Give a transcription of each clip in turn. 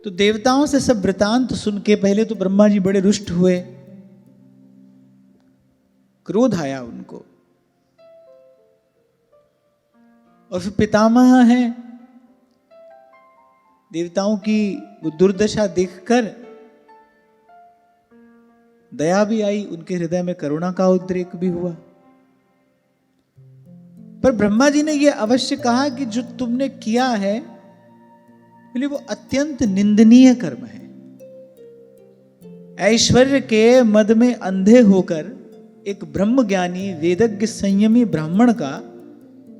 तो देवताओं से सब वृतांत सुन के पहले तो ब्रह्मा जी बड़े रुष्ट हुए, क्रोध आया उनको। और फिर पितामह हैं, देवताओं की वो दुर्दशा देखकर दया भी आई, उनके हृदय में करुणा का उद्रेक भी हुआ। पर ब्रह्मा जी ने यह अवश्य कहा कि जो तुमने किया है बोले वो अत्यंत निंदनीय कर्म है। ऐश्वर्य के मद में अंधे होकर एक ब्रह्म ज्ञानी वेदज्ञ संयमी ब्राह्मण का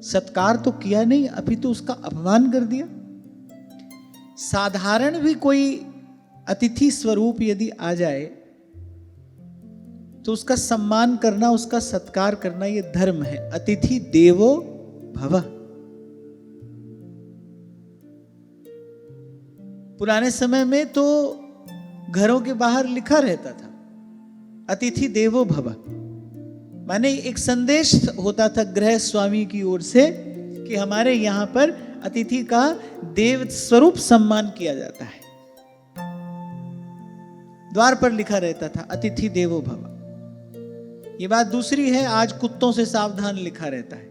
सत्कार तो किया नहीं, अपितु उसका अपमान कर दिया। साधारण भी कोई अतिथि स्वरूप यदि आ जाए तो उसका सम्मान करना, उसका सत्कार करना यह धर्म है। अतिथि देवो भव। पुराने समय में तो घरों के बाहर लिखा रहता था अतिथि देवो भव, माने एक संदेश होता था गृह स्वामी की ओर से कि हमारे यहां पर अतिथि का देव स्वरूप सम्मान किया जाता है। द्वार पर लिखा रहता था अतिथि देवो भव। ये बात दूसरी है, आज कुत्तों से सावधान लिखा रहता है।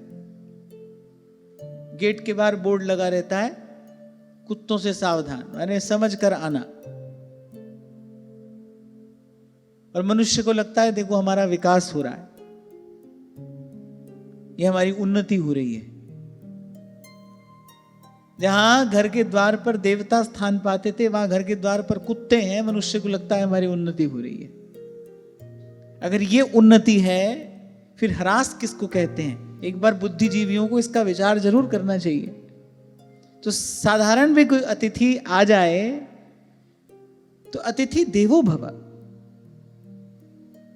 गेट के बाहर बोर्ड लगा रहता है कुत्तों से सावधान, माने समझ कर आना। और मनुष्य को लगता है देखो हमारा विकास हो रहा है, ये हमारी उन्नति हो रही है। जहां घर के द्वार पर देवता स्थान पाते थे वहां घर के द्वार पर कुत्ते हैं, मनुष्य को लगता है हमारी उन्नति हो रही है। अगर ये उन्नति है फिर ह्रास किसको कहते हैं? एक बार बुद्धिजीवियों को इसका विचार जरूर करना चाहिए। तो साधारण भी कोई अतिथि आ जाए तो अतिथि देवो भव,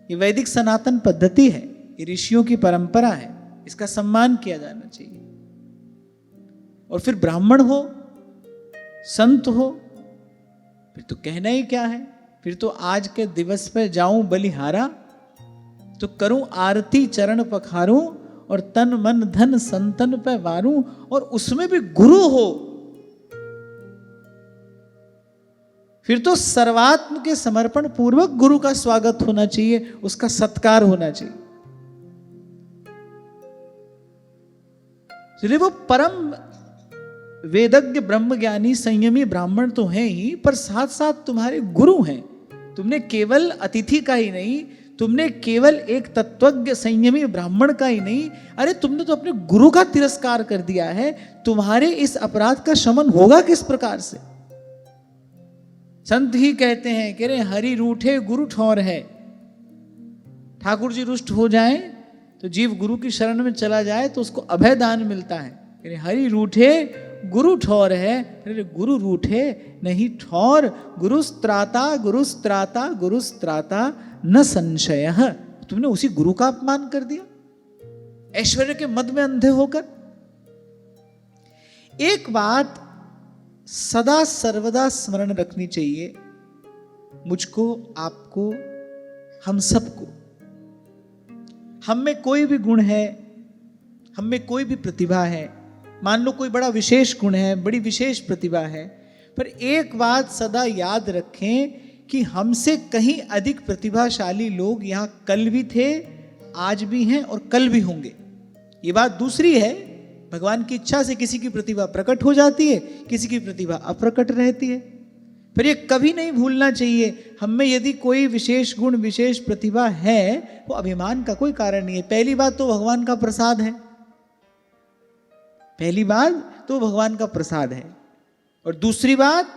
ये वैदिक सनातन पद्धति है, ये ऋषियों की परंपरा है, इसका सम्मान किया जाना चाहिए। और फिर ब्राह्मण हो, संत हो, फिर तो कहना ही क्या है। फिर तो आज के दिवस पे जाऊं बलिहारा तो करूं आरती चरण पखारूं और तन मन धन संतन पे वारूं, और उसमें भी गुरु हो फिर तो सर्वात्म के समर्पण पूर्वक गुरु का स्वागत होना चाहिए, उसका सत्कार होना चाहिए। इसलिए वो परम वेदज्ञ ब्रह्मज्ञानी संयमी ब्राह्मण तो हैं ही, पर साथ साथ तुम्हारे गुरु हैं। तुमने केवल अतिथि का ही नहीं, तुमने केवल एक तत्वज्ञ संयमी ब्राह्मण का ही नहीं, अरे तुमने तो अपने गुरु का तिरस्कार कर दिया है। तुम्हारे इस अपराध का शमन होगा किस प्रकार से? संत ही कहते हैं कि रे हरि रूठे गुरु ठौर है। ठाकुर जी रुष्ट हो जाएं तो जीव गुरु की शरण में चला जाए तो उसको अभय दान मिलता है। हरि रूठे गुरु ठौर है, अरे गुरु रूठे नहीं ठौर, गुरुस्त्राता गुरुस्त्राता गुरुस्त्राता न संशय। तुमने उसी गुरु का अपमान कर दिया ऐश्वर्य के मद में अंधे होकर। एक बात सदा सर्वदा स्मरण रखनी चाहिए, मुझको, आपको, हम सबको। हम में कोई भी गुण है, हम में कोई भी प्रतिभा है, मान लो कोई बड़ा विशेष गुण है, बड़ी विशेष प्रतिभा है, पर एक बात सदा याद रखें कि हमसे कहीं अधिक प्रतिभाशाली लोग यहां कल भी थे, आज भी हैं और कल भी होंगे। ये बात दूसरी है, भगवान की इच्छा से किसी की प्रतिभा प्रकट हो जाती है, किसी की प्रतिभा अप्रकट रहती है। पर ये कभी नहीं भूलना चाहिए, हम में यदि कोई विशेष गुण विशेष प्रतिभा है वो अभिमान का कोई कारण नहीं है। पहली बात तो भगवान का प्रसाद है, पहली बात तो भगवान का प्रसाद है। और दूसरी बात,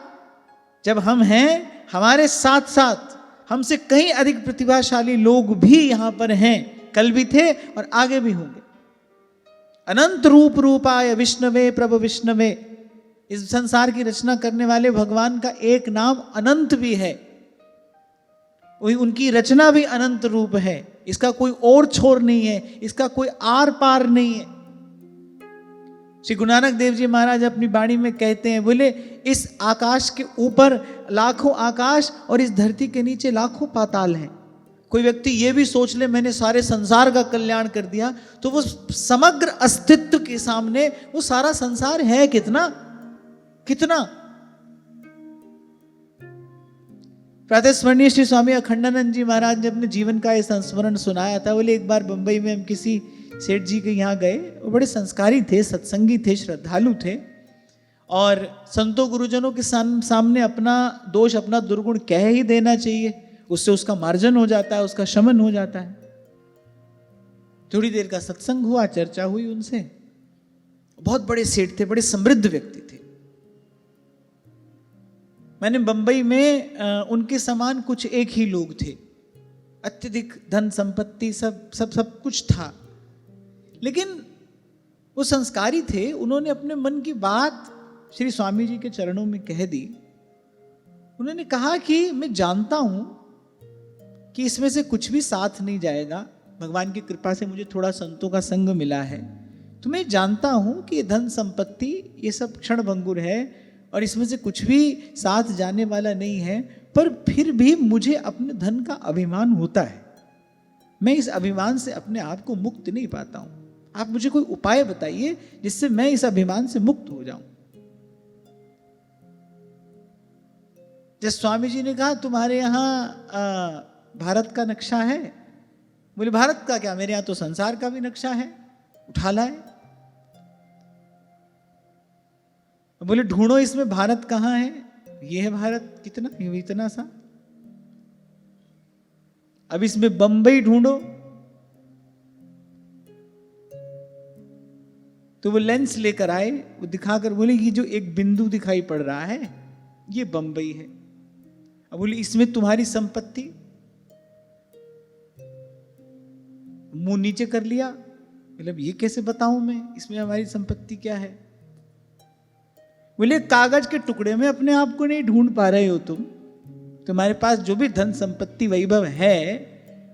जब हम हैं, हमारे साथ साथ हमसे कहीं अधिक प्रतिभाशाली लोग भी यहां पर हैं, कल भी थे और आगे भी होंगे। अनंत रूप रूपाय विष्णवे प्रभु विष्णवे, इस संसार की रचना करने वाले भगवान का एक नाम अनंत भी है, वही उनकी रचना भी अनंत रूप है। इसका कोई और छोर नहीं है, इसका कोई आर पार नहीं है। श्री गुरु नानक देव जी महाराज अपनी वाणी में कहते हैं, बोले इस आकाश के ऊपर लाखों आकाश और इस धरती के नीचे लाखों पाताल हैं। कोई व्यक्ति ये भी सोच ले मैंने सारे संसार का कल्याण कर दिया, तो वो समग्र अस्तित्व के सामने वो सारा संसार है कितना कितना। प्रातः स्मरणीय श्री स्वामी अखंडानंद जी महाराज ने अपने जीवन का ये संस्मरण सुनाया था। बोले एक बार बंबई में हम किसी सेठ जी के यहाँ गए, वो बड़े संस्कारी थे, सत्संगी थे, श्रद्धालु थे, और संतों गुरुजनों के सामने अपना दोष, अपना दुर्गुण कह ही देना चाहिए, उससे उसका मार्जन हो जाता है, उसका शमन हो जाता है। थोड़ी देर का सत्संग हुआ, चर्चा हुई उनसे। बहुत बड़े सेठ थे, बड़े समृद्ध व्यक्ति थे। मैंने बंबई में उनके समान कुछ एक ही लोग थे, अत्यधिक धन संपत्ति सब कुछ था, लेकिन वो संस्कारी थे। उन्होंने अपने मन की बात श्री स्वामी जी के चरणों में कह दी। उन्होंने कहा कि मैं जानता हूं कि इसमें से कुछ भी साथ नहीं जाएगा, भगवान की कृपा से मुझे थोड़ा संतों का संग मिला है, तो मैं जानता हूं कि धन संपत्ति ये सब क्षण भंगुर है और इसमें से कुछ भी साथ जाने वाला नहीं है, पर फिर भी मुझे अपने धन का अभिमान होता है। मैं इस अभिमान से अपने आप को मुक्त नहीं पाता हूं। आप मुझे कोई उपाय बताइए जिससे मैं इस अभिमान से मुक्त हो जाऊं। जब स्वामी जी ने कहा तुम्हारे यहां भारत का नक्शा है? बोले भारत का क्या, मेरे यहां तो संसार का भी नक्शा है, उठा लाए। बोले ढूंढो इसमें भारत कहां है? ये है भारत, कितना, इतना सा। अब इसमें बंबई ढूंढो, तो वो लेंस लेकर आए, वो दिखाकर बोले ये जो एक बिंदु दिखाई पड़ रहा है ये बंबई है। अब बोले इसमें तुम्हारी संपत्ति, मुंह नीचे कर लिया, मतलब ये कैसे बताऊं मैं इसमें हमारी संपत्ति क्या है? बोले कागज के टुकड़े में अपने आप को नहीं ढूंढ पा रहे हो तुम, तुम्हारे पास जो भी धन संपत्ति वैभव है,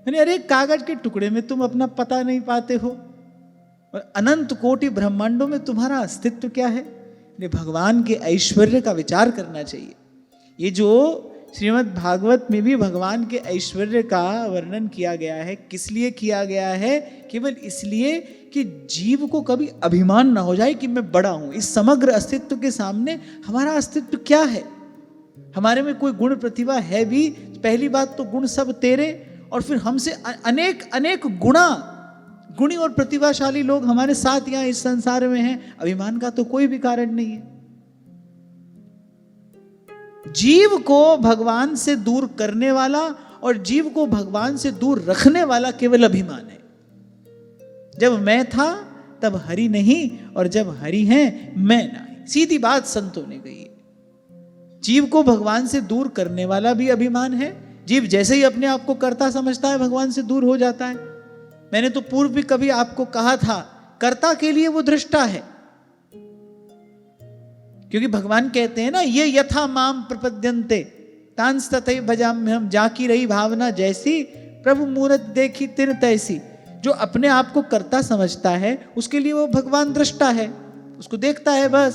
अरे कागज के टुकड़े में तुम अपना पता नहीं पाते हो, और अनंत कोटि ब्रह्मांडों में तुम्हारा अस्तित्व क्या है? भगवान के ऐश्वर्य का विचार करना चाहिए। ये जो श्रीमद् भागवत में भी भगवान के ऐश्वर्य का वर्णन किया गया है, किस लिए किया गया है? केवल इसलिए कि जीव को कभी अभिमान ना हो जाए कि मैं बड़ा हूं। इस समग्र अस्तित्व के सामने हमारा अस्तित्व क्या है? हमारे में कोई गुण प्रतिभा है भी? पहली बात तो गुण सब तेरे, और फिर हमसे अनेक अनेक गुणी और प्रतिभाशाली लोग हमारे साथ यहाँ इस संसार में हैं। अभिमान का तो कोई भी कारण नहीं है। जीव को भगवान से दूर करने वाला और जीव को भगवान से दूर रखने वाला केवल अभिमान है। जब मैं था तब हरि नहीं, और जब हरि हैं मैं नहीं। सीधी बात संतों ने कही है। जीव को भगवान से दूर करने वाला भी अभिमान है। जीव जैसे ही अपने आप को कर्ता समझता है, भगवान से दूर हो जाता है। मैंने तो पूर्व भी कभी आपको कहा था, कर्ता के लिए वो दृष्टा है, क्योंकि भगवान कहते हैं ना, ये यथा माम प्रपद्यन्ते तांस तथैव भजाम्यहम्, जाकी रही भावना जैसी प्रभु मूरत देखी तिन तैसी। जो अपने आप को कर्ता समझता है उसके लिए वो भगवान दृष्टा है, उसको देखता है, बस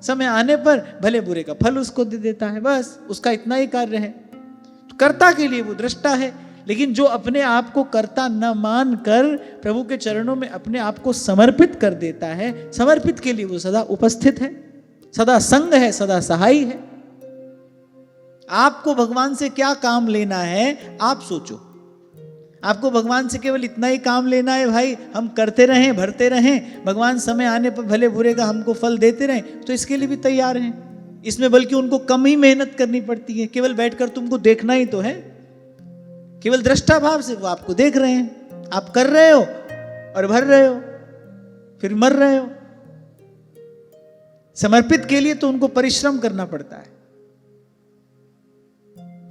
समय आने पर भले बुरे का फल उसको दे देता है, बस उसका इतना ही कार्य है। तो कर्ता के लिए वो दृष्टा है। लेकिन जो अपने आप को कर्ता न मान कर प्रभु के चरणों में अपने आप को समर्पित कर देता है, समर्पित के लिए वो सदा उपस्थित है, सदा संग है, सदा सहाय है। आपको भगवान से क्या काम लेना है आप सोचो। आपको भगवान से केवल इतना ही काम लेना है, भाई हम करते रहें, भरते रहें, भगवान समय आने पर भले बुरे का हमको फल देते रहें, तो इसके लिए भी तैयार हैं। इसमें बल्कि उनको कम ही मेहनत करनी पड़ती है। केवल बैठकर तुमको देखना ही तो है, केवल दृष्टा भाव से वो आपको देख रहे हैं, आप कर रहे हो और भर रहे हो, फिर मर रहे हो। समर्पित के लिए तो उनको परिश्रम करना पड़ता है।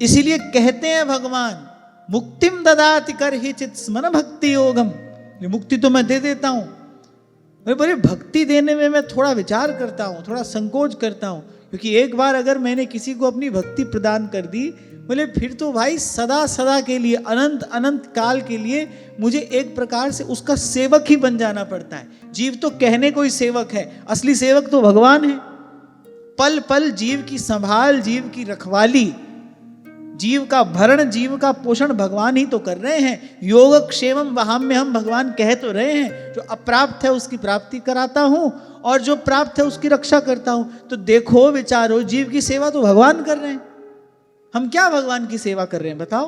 इसीलिए कहते हैं भगवान, मुक्तिम ददाति करहि चित स्मन भक्ति योगम। ये मुक्ति तो मैं दे देता हूं, बोले भक्ति देने में मैं थोड़ा विचार करता हूं, थोड़ा संकोच करता हूं, क्योंकि एक बार अगर मैंने किसी को अपनी भक्ति प्रदान कर दी, बोले फिर तो भाई सदा सदा के लिए, अनंत अनंत काल के लिए मुझे एक प्रकार से उसका सेवक ही बन जाना पड़ता है। जीव तो कहने को ही सेवक है, असली सेवक तो भगवान है। पल पल जीव की संभाल, जीव की रखवाली, जीव का भरण, जीव का पोषण भगवान ही तो कर रहे हैं। योग क्षेमम वहाम्य हम, भगवान कह तो रहे हैं, जो अप्राप्त है उसकी प्राप्ति कराता हूं और जो प्राप्त है उसकी रक्षा करता हूं। तो देखो, विचारो, जीव की सेवा तो भगवान कर रहे हैं, हम क्या भगवान की सेवा कर रहे हैं बताओ?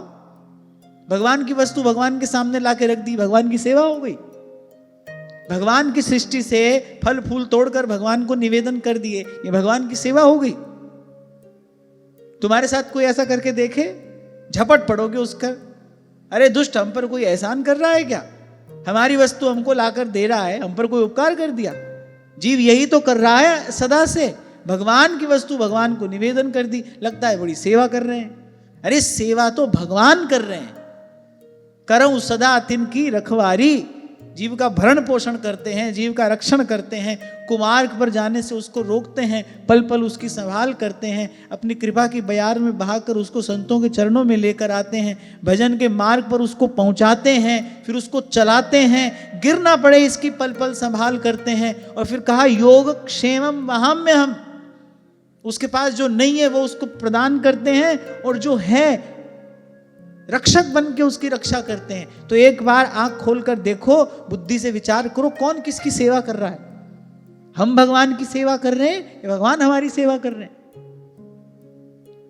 भगवान की वस्तु भगवान के सामने लाके रख दी, भगवान की सेवा हो गई। भगवान की सृष्टि से फल फूल तोड़कर भगवान को निवेदन कर दिए, ये भगवान की सेवा हो गई। तुम्हारे साथ कोई ऐसा करके देखे, झपट पड़ोगे उसका। अरे दुष्ट, हम पर कोई एहसान कर रहा है क्या? हमारी वस्तु हमको लाकर दे रहा है, हम पर कोई उपकार कर दिया? जीव यही तो कर रहा है सदा से, भगवान की वस्तु भगवान को निवेदन कर दी, लगता है बड़ी सेवा कर रहे हैं। अरे सेवा तो भगवान कर रहे हैं। करऊं सदा तिनकी रखवारी, जीव का भरण पोषण करते हैं, जीव का रक्षण करते हैं, कुमार्ग पर जाने से उसको रोकते हैं, पल पल उसकी संभाल करते हैं, अपनी कृपा की बयार में बहाकर उसको संतों के चरणों में लेकर आते हैं, भजन के मार्ग पर उसको पहुंचाते हैं, फिर उसको चलाते हैं, गिर ना पड़े इसकी पल पल संभाल करते हैं। और फिर कहा योग क्षेमम वहाम्य हम, उसके पास जो नहीं है वो उसको प्रदान करते हैं, और जो है रक्षक बन के उसकी रक्षा करते हैं। तो एक बार आंख खोलकर देखो, बुद्धि से विचार करो, कौन किसकी सेवा कर रहा है? हम भगवान की सेवा कर रहे हैं या भगवान हमारी सेवा कर रहे हैं?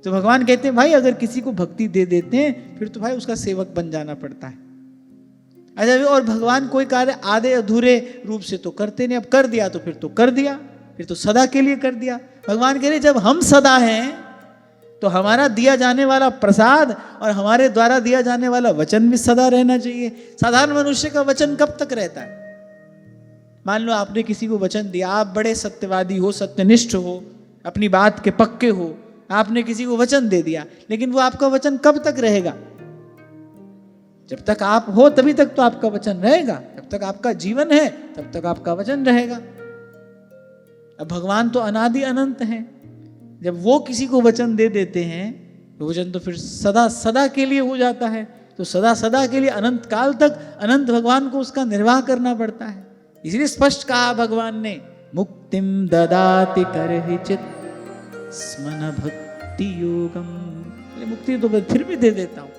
तो भगवान कहते हैं भाई अगर किसी को भक्ति दे देते हैं फिर तो भाई उसका सेवक बन जाना पड़ता है। अच्छा, और भगवान कोई कार्य आधे अधूरे रूप से तो करते नहीं, अब कर दिया तो फिर तो कर दिया, फिर तो सदा के लिए कर दिया। भगवान कह रहे जब हम सदा हैं तो हमारा दिया जाने वाला प्रसाद और हमारे द्वारा दिया जाने वाला वचन भी सदा रहना चाहिए। साधारण मनुष्य का वचन कब तक रहता है? मान लो आपने किसी को वचन दिया, आप बड़े सत्यवादी हो, सत्यनिष्ठ हो, अपनी बात के पक्के हो, आपने किसी को वचन दे दिया, लेकिन वो आपका वचन कब तक रहेगा? जब तक आप हो तभी तक तो आपका वचन रहेगा, जब तक आपका जीवन है तब तक आपका वचन रहेगा। अब भगवान तो अनादि अनंत हैं, जब वो किसी को वचन दे देते हैं तो वचन तो फिर सदा सदा के लिए हो जाता है। तो सदा सदा के लिए, अनंत काल तक अनंत भगवान को उसका निर्वाह करना पड़ता है। इसलिए स्पष्ट कहा भगवान ने, मुक्तिम ददाति करहिचित स्मन भक्ति योगम। मुक्ति तो मैं फिर भी दे देता हूं,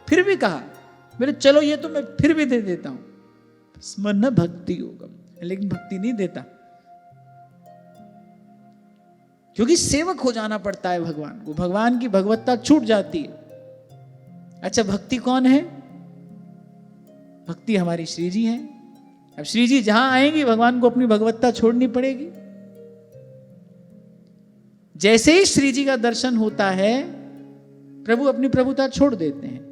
फिर भी कहा मेरे चलो ये तो मैं फिर भी दे देता हूं, स्मन भक्ति योगम, लेकिन भक्ति नहीं देता, क्योंकि सेवक हो जाना पड़ता है भगवान को, भगवान की भगवत्ता छूट जाती है। अच्छा, भक्ति कौन है? भक्ति हमारी श्री जी हैं। अब श्री जी जहां आएंगी भगवान को अपनी भगवत्ता छोड़नी पड़ेगी। जैसे ही श्री जी का दर्शन होता है प्रभु अपनी प्रभुता छोड़ देते हैं।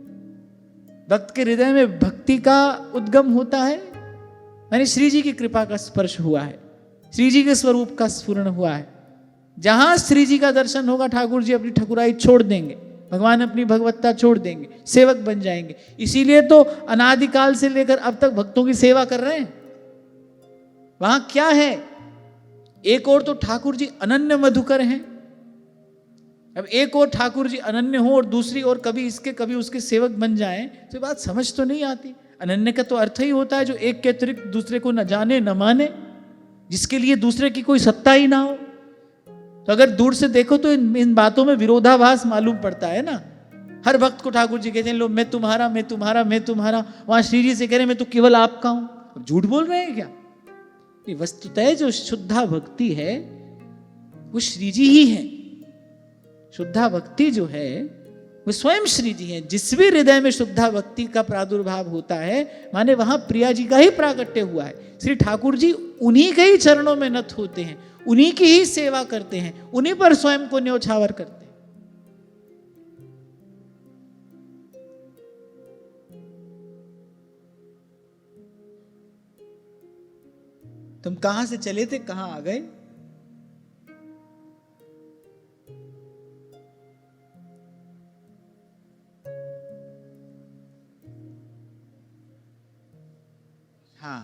भक्त के हृदय में भक्ति का उद्गम होता है, यानी श्री जी की कृपा का स्पर्श हुआ है, श्री जी के स्वरूप का स्फुरण हुआ है। जहां श्री जी का दर्शन होगा ठाकुर जी अपनी ठकुराई छोड़ देंगे, भगवान अपनी भगवत्ता छोड़ देंगे, सेवक बन जाएंगे। इसीलिए तो अनादिकाल से लेकर अब तक भक्तों की सेवा कर रहे हैं। वहां क्या है? एक और तो ठाकुर जी अनन्य मधुकर हैं, अब एक और ठाकुर जी अनन्य हो और दूसरी और कभी इसके कभी उसके सेवक बन जाएं, तो बात समझ तो नहीं आती। अनन्य का तो अर्थ ही होता है जो एक के अतिरिक्त दूसरे को न जाने न माने, जिसके लिए दूसरे की कोई सत्ता ही ना हो। तो अगर दूर से देखो तो इन बातों में विरोधाभास मालूम पड़ता है ना। हर भक्त को ठाकुर जी कहते हैं लो मैं तुम्हारा मैं तुम्हारा मैं तुम्हारा, वहां श्री जी से कह रहे मैं तो केवल आपका हूं। झूठ बोल रहे हैं क्या? ये वस्तुतः जो शुद्धा भक्ति है वो श्री जी ही है। शुद्धा भक्ति जो है वो स्वयं श्री जी हैं। जिस भी हृदय में शुद्धा भक्ति का प्रादुर्भाव होता है माने वहां प्रिया जी का ही प्राकट्य हुआ है। श्री ठाकुर जी उन्हीं के ही चरणों में नत होते हैं, उन्हीं की ही सेवा करते हैं, उन्हीं पर स्वयं को न्योछावर करते हैं। तुम कहां से चले थे कहां आ गए? हाँ,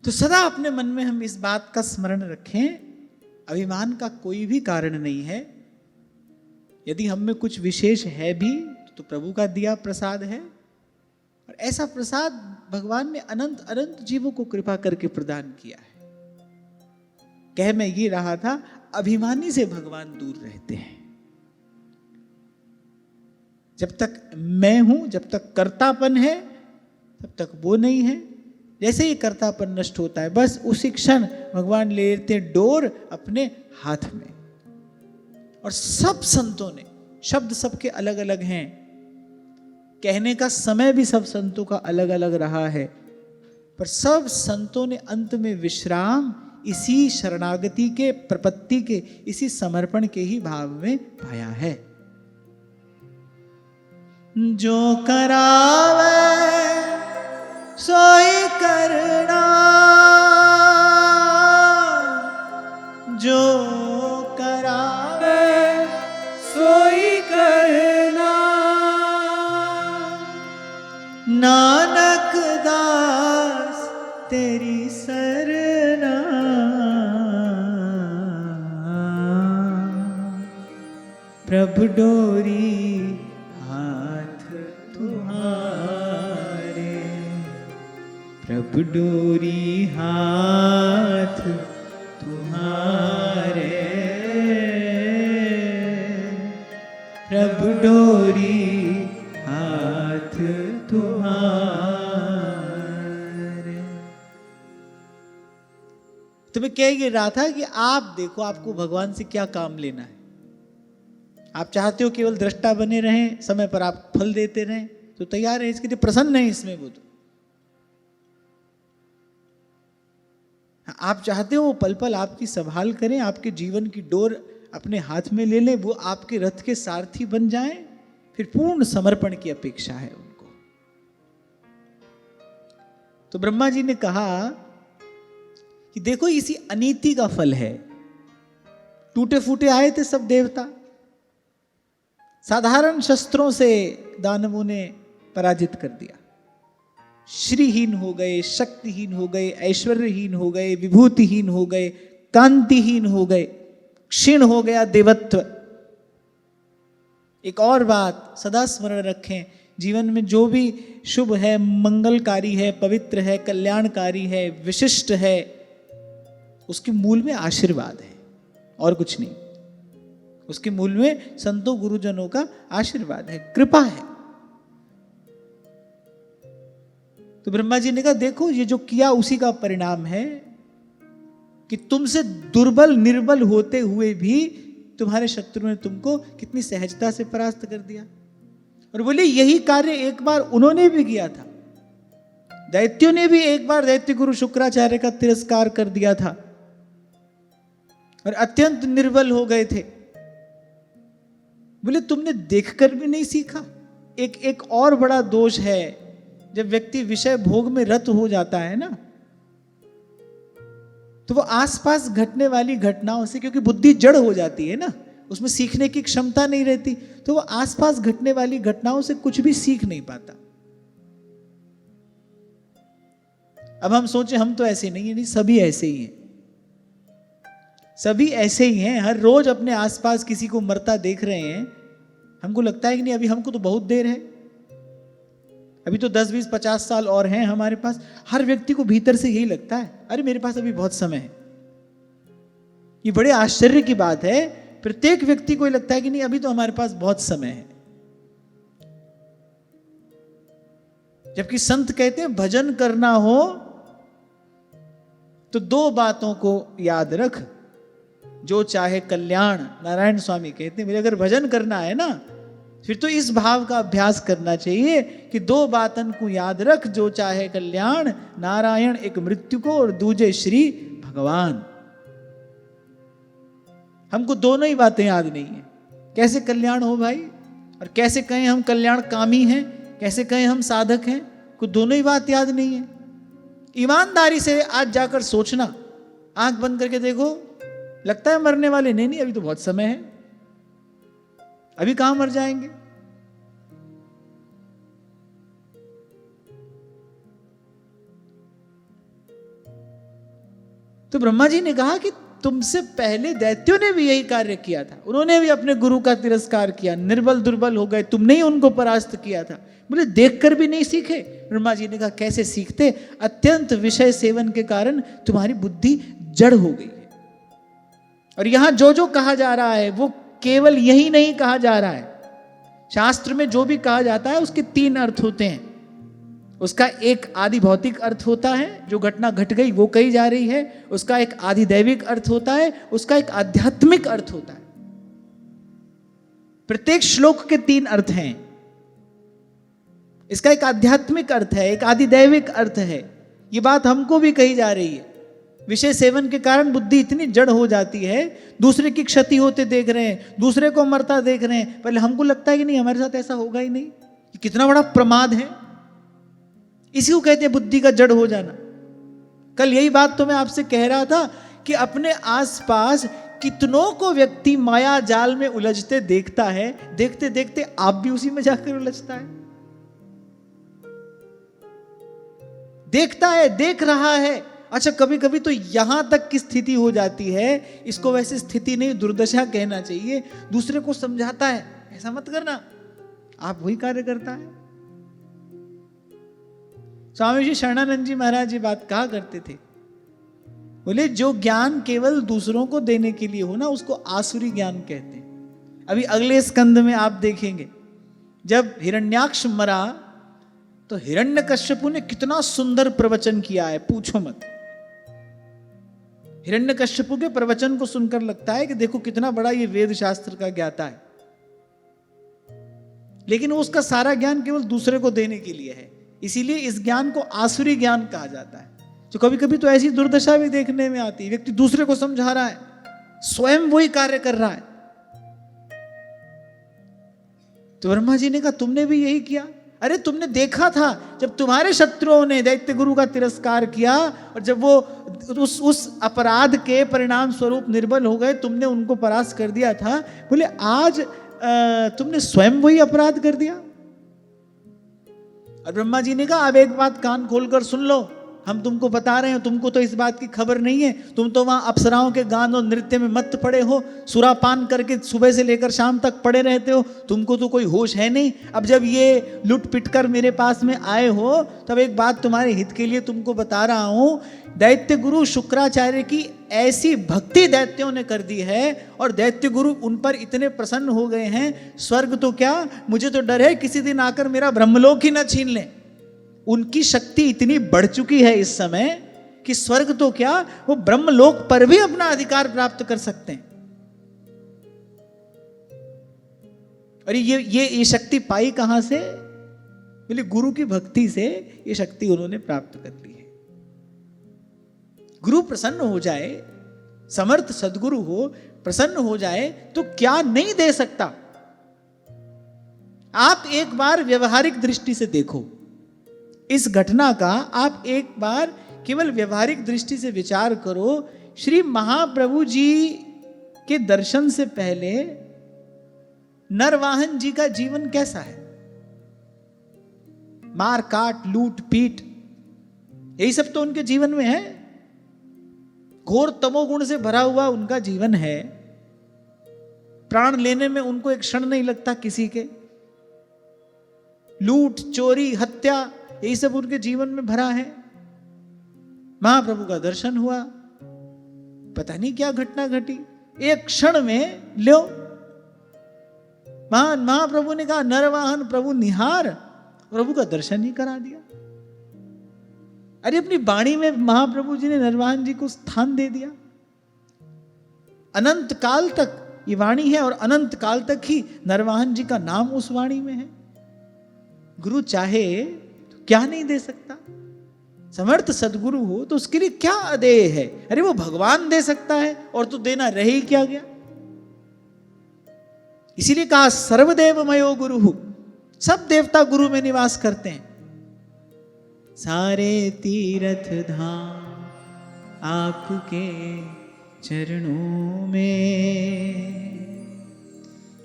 तो सदा अपने मन में हम इस बात का स्मरण रखें, अभिमान का कोई भी कारण नहीं है। यदि हम में कुछ विशेष है भी तो प्रभु का दिया प्रसाद है, और ऐसा प्रसाद भगवान ने अनंत अनंत जीवों को कृपा करके प्रदान किया है। कह मैं ये रहा था, अभिमानी से भगवान दूर रहते हैं। जब तक मैं हूं, जब तक कर्तापन है तब तक वो नहीं है। जैसे ही कर्तापन नष्ट होता है बस उसी क्षण भगवान ले लेते हैं डोर अपने हाथ में। और सब संतों ने, शब्द सबके अलग अलग हैं, कहने का समय भी सब संतों का अलग अलग रहा है, पर सब संतों ने अंत में विश्राम इसी शरणागति के, प्रपत्ति के, इसी समर्पण के ही भाव में पाया है। जो करावे सोई करना, जो करावे सोई करना, नानक दास तेरी सरना, प्रभु डोरी हाथ तुम्हारे, प्रभु डोरी हाथ तुम्हारे, प्रभु डोरी हाथ तुम्हारे। तो मैं कह ये रहा था कि आप देखो आपको भगवान से क्या काम लेना है। आप चाहते हो केवल दृष्टा बने रहें, समय पर आप फल देते रहें, तो तैयार है, इसके लिए प्रसन्न है इसमें वो तो। आप चाहते हो वो पल पल आपकी संभाल करें, आपके जीवन की डोर अपने हाथ में ले लें, वो आपके रथ के सारथी बन जाएं, फिर पूर्ण समर्पण की अपेक्षा है उनको। तो ब्रह्मा जी ने कहा कि देखो इसी अनीति का फल है। टूटे फूटे आए थे सब देवता, साधारण शस्त्रों से दानवों ने पराजित कर दिया, श्रीहीन हो गए, शक्तिहीन हो गए, ऐश्वर्यहीन हो गए, विभूतिहीन हो गए, कांतिहीन हो गए, क्षीण हो गया देवत्व। एक और बात सदा स्मरण रखें, जीवन में जो भी शुभ है, मंगलकारी है, पवित्र है, कल्याणकारी है, विशिष्ट है, उसके मूल में आशीर्वाद है और कुछ नहीं। उसके मूल में संतों गुरुजनों का आशीर्वाद है, कृपा है। तो ब्रह्मा जी ने कहा देखो ये जो किया उसी का परिणाम है कि तुमसे दुर्बल निर्बल होते हुए भी तुम्हारे शत्रु ने तुमको कितनी सहजता से परास्त कर दिया। और बोले यही कार्य एक बार उन्होंने भी किया था, दैत्यों ने भी एक बार दैत्य गुरु शुक्राचार्य का तिरस्कार कर दिया था और अत्यंत निर्बल हो गए थे। बोले तुमने देखकर भी नहीं सीखा। एक और बड़ा दोष है, जब व्यक्ति विषय भोग में रत हो जाता है ना, तो वो आसपास घटने वाली घटनाओं से, क्योंकि बुद्धि जड़ हो जाती है ना, उसमें सीखने की क्षमता नहीं रहती, तो वो आसपास घटने वाली घटनाओं से कुछ भी सीख नहीं पाता। अब हम सोचें हम तो ऐसे नहीं है, नहीं सभी ऐसे ही हैं, सभी ऐसे ही हैं। हर रोज अपने आसपास किसी को मरता देख रहे हैं, हमको लगता है कि नहीं अभी हमको तो बहुत देर है, अभी तो 10, 20, 50 साल और हैं हमारे पास। हर व्यक्ति को भीतर से यही लगता है, अरे मेरे पास अभी बहुत समय है। ये बड़े आश्चर्य की बात है, प्रत्येक व्यक्ति को लगता है कि नहीं अभी तो हमारे पास बहुत समय है। जबकि संत कहते हैं भजन करना हो तो 2 बातों को याद रख, जो चाहे कल्याण। नारायण स्वामी कहते हैं अगर भजन करना है ना, फिर तो इस भाव का अभ्यास करना चाहिए कि 2 बातन को याद रख, जो चाहे कल्याण, नारायण एक मृत्यु को और दूजे श्री भगवान। हमको दोनों ही बातें याद नहीं है। कैसे कल्याण हो भाई, और कैसे कहें हम कल्याण कामी हैं, कैसे कहें हम साधक हैं, को दोनों ही बात याद नहीं है। ईमानदारी से आज जाकर सोचना, आंख बंद करके देखो, लगता है मरने वाले? नहीं, अभी तो बहुत समय है, अभी कहां मर जाएंगे। तो ब्रह्मा जी ने कहा कि तुमसे पहले दैत्यों ने भी यही कार्य किया था, उन्होंने भी अपने गुरु का तिरस्कार किया, निर्बल दुर्बल हो गए, तुमने ही उनको परास्त किया था। बोले देखकर भी नहीं सीखे। ब्रह्मा जी ने कहा कैसे सीखते, अत्यंत विषय सेवन के कारण तुम्हारी बुद्धि जड़ हो गई है। और यहां जो जो कहा जा रहा है वो केवल यही नहीं कहा जा रहा है। शास्त्र में जो भी कहा जाता है उसके 3 अर्थ होते हैं। उसका एक आदि भौतिक अर्थ होता है, जो घटना घट गई वो कही जा रही है। उसका एक आदि दैविक अर्थ होता है, उसका एक आध्यात्मिक अर्थ होता है। प्रत्येक श्लोक के 3 अर्थ हैं। इसका एक आध्यात्मिक अर्थ है, एक आदिदैविक अर्थ है। ये बात हमको भी कही जा रही है। विषय सेवन के कारण बुद्धि इतनी जड़ हो जाती है, दूसरे की क्षति होते देख रहे हैं, दूसरे को मरता देख रहे हैं, पहले हमको लगता है कि नहीं हमारे साथ ऐसा होगा ही नहीं। ये कितना बड़ा प्रमाद है। इसी को कहते हैं बुद्धि का जड़ हो जाना। कल यही बात तो मैं आपसे कह रहा था कि अपने आसपास कितनों को व्यक्ति माया जाल में उलझते देखता है, देखते देखते आप भी उसी में जाकर उलझता है, देखता है, देख रहा है। अच्छा, कभी कभी तो यहां तक की स्थिति हो जाती है, इसको वैसे स्थिति नहीं दुर्दशा कहना चाहिए, दूसरे को समझाता है ऐसा मत करना, आप वही कार्य करता है। स्वामी जी शरणानंद जी महाराज जी बात कहा करते थे, बोले जो ज्ञान केवल दूसरों को देने के लिए हो ना, उसको आसुरी ज्ञान कहते हैं। अभी अगले स्कंद में आप देखेंगे, जब हिरण्याक्ष मरा तो हिरण्यकश्यपु ने कितना सुंदर प्रवचन किया है, पूछो मत। हिरण्यकश्यपु के प्रवचन को सुनकर लगता है कि देखो कितना बड़ा ये वेद शास्त्र का ज्ञाता है, लेकिन उसका सारा ज्ञान केवल दूसरे को देने के लिए है। इसीलिए इस ज्ञान को आसुरी ज्ञान कहा जाता है। तो कभी कभी तो ऐसी दुर्दशा भी देखने में आती है, व्यक्ति दूसरे को समझा रहा है, स्वयं वही कार्य कर रहा है। तो ब्रह्मा जी ने कहा तुमने भी यही किया। अरे तुमने देखा था जब तुम्हारे शत्रुओं ने दैत्य गुरु का तिरस्कार किया और जब वो उस अपराध के परिणाम स्वरूप निर्बल हो गए, तुमने उनको परास्त कर दिया था। बोले आज तुमने स्वयं वही अपराध कर दिया। और ब्रह्मा जी ने कहा अब एक बात कान खोलकर सुन लो, हम तुमको बता रहे हैं, तुमको तो इस बात की खबर नहीं है, तुम तो वहां अप्सराओं के गान और नृत्य में मत पड़े हो, सुरापान करके सुबह से लेकर शाम तक पड़े रहते हो, तुमको तो कोई होश है नहीं। अब जब ये लुट पिट कर मेरे पास में आए हो, तब एक बात तुम्हारे हित के लिए तुमको बता रहा हूं, दैत्य गुरु शुक्राचार्य की ऐसी भक्ति दैत्यों ने कर दी है और दैत्य गुरु उन पर इतने प्रसन्न हो गए हैं, स्वर्ग तो क्या, मुझे तो डर है किसी दिन आकर मेरा ब्रह्मलोक ही न छीन लें। उनकी शक्ति इतनी बढ़ चुकी है इस समय कि स्वर्ग तो क्या, वो ब्रह्मलोक पर भी अपना अधिकार प्राप्त कर सकते हैं। और ये शक्ति पाई कहां से? बोले गुरु की भक्ति से ये शक्ति उन्होंने प्राप्त कर ली है। गुरु प्रसन्न हो जाए, समर्थ सदगुरु हो, प्रसन्न हो जाए तो क्या नहीं दे सकता। आप एक बार व्यवहारिक दृष्टि से देखो इस घटना का, आप एक बार केवल व्यवहारिक दृष्टि से विचार करो। श्री महाप्रभु जी के दर्शन से पहले नरवाहन जी का जीवन कैसा है? मार काट, लूट पीट, यही सब तो उनके जीवन में है। घोर तमोगुण से भरा हुआ उनका जीवन है। प्राण लेने में उनको एक क्षण नहीं लगता किसी के। लूट, चोरी, हत्या, यही सब उनके जीवन में भरा है। महाप्रभु का दर्शन हुआ, पता नहीं क्या घटना घटी, एक क्षण में लो महाप्रभु ने कहा नरवाहन प्रभु निहार, प्रभु का दर्शन ही करा दिया। अरे अपनी वाणी में महाप्रभु जी ने नरवाहन जी को स्थान दे दिया। अनंत काल तक ये वाणी है और अनंत काल तक ही नरवाहन जी का नाम उस वाणी में है। गुरु चाहे तो क्या नहीं दे सकता। समर्थ सदगुरु हो तो उसके लिए क्या अदेय है? अरे वो भगवान दे सकता है और तो देना रह ही क्या गया। इसीलिए कहा सर्वदेवमयो गुरु, सब देवता गुरु में निवास करते हैं। सारे तीर्थ धाम आपके चरणों में,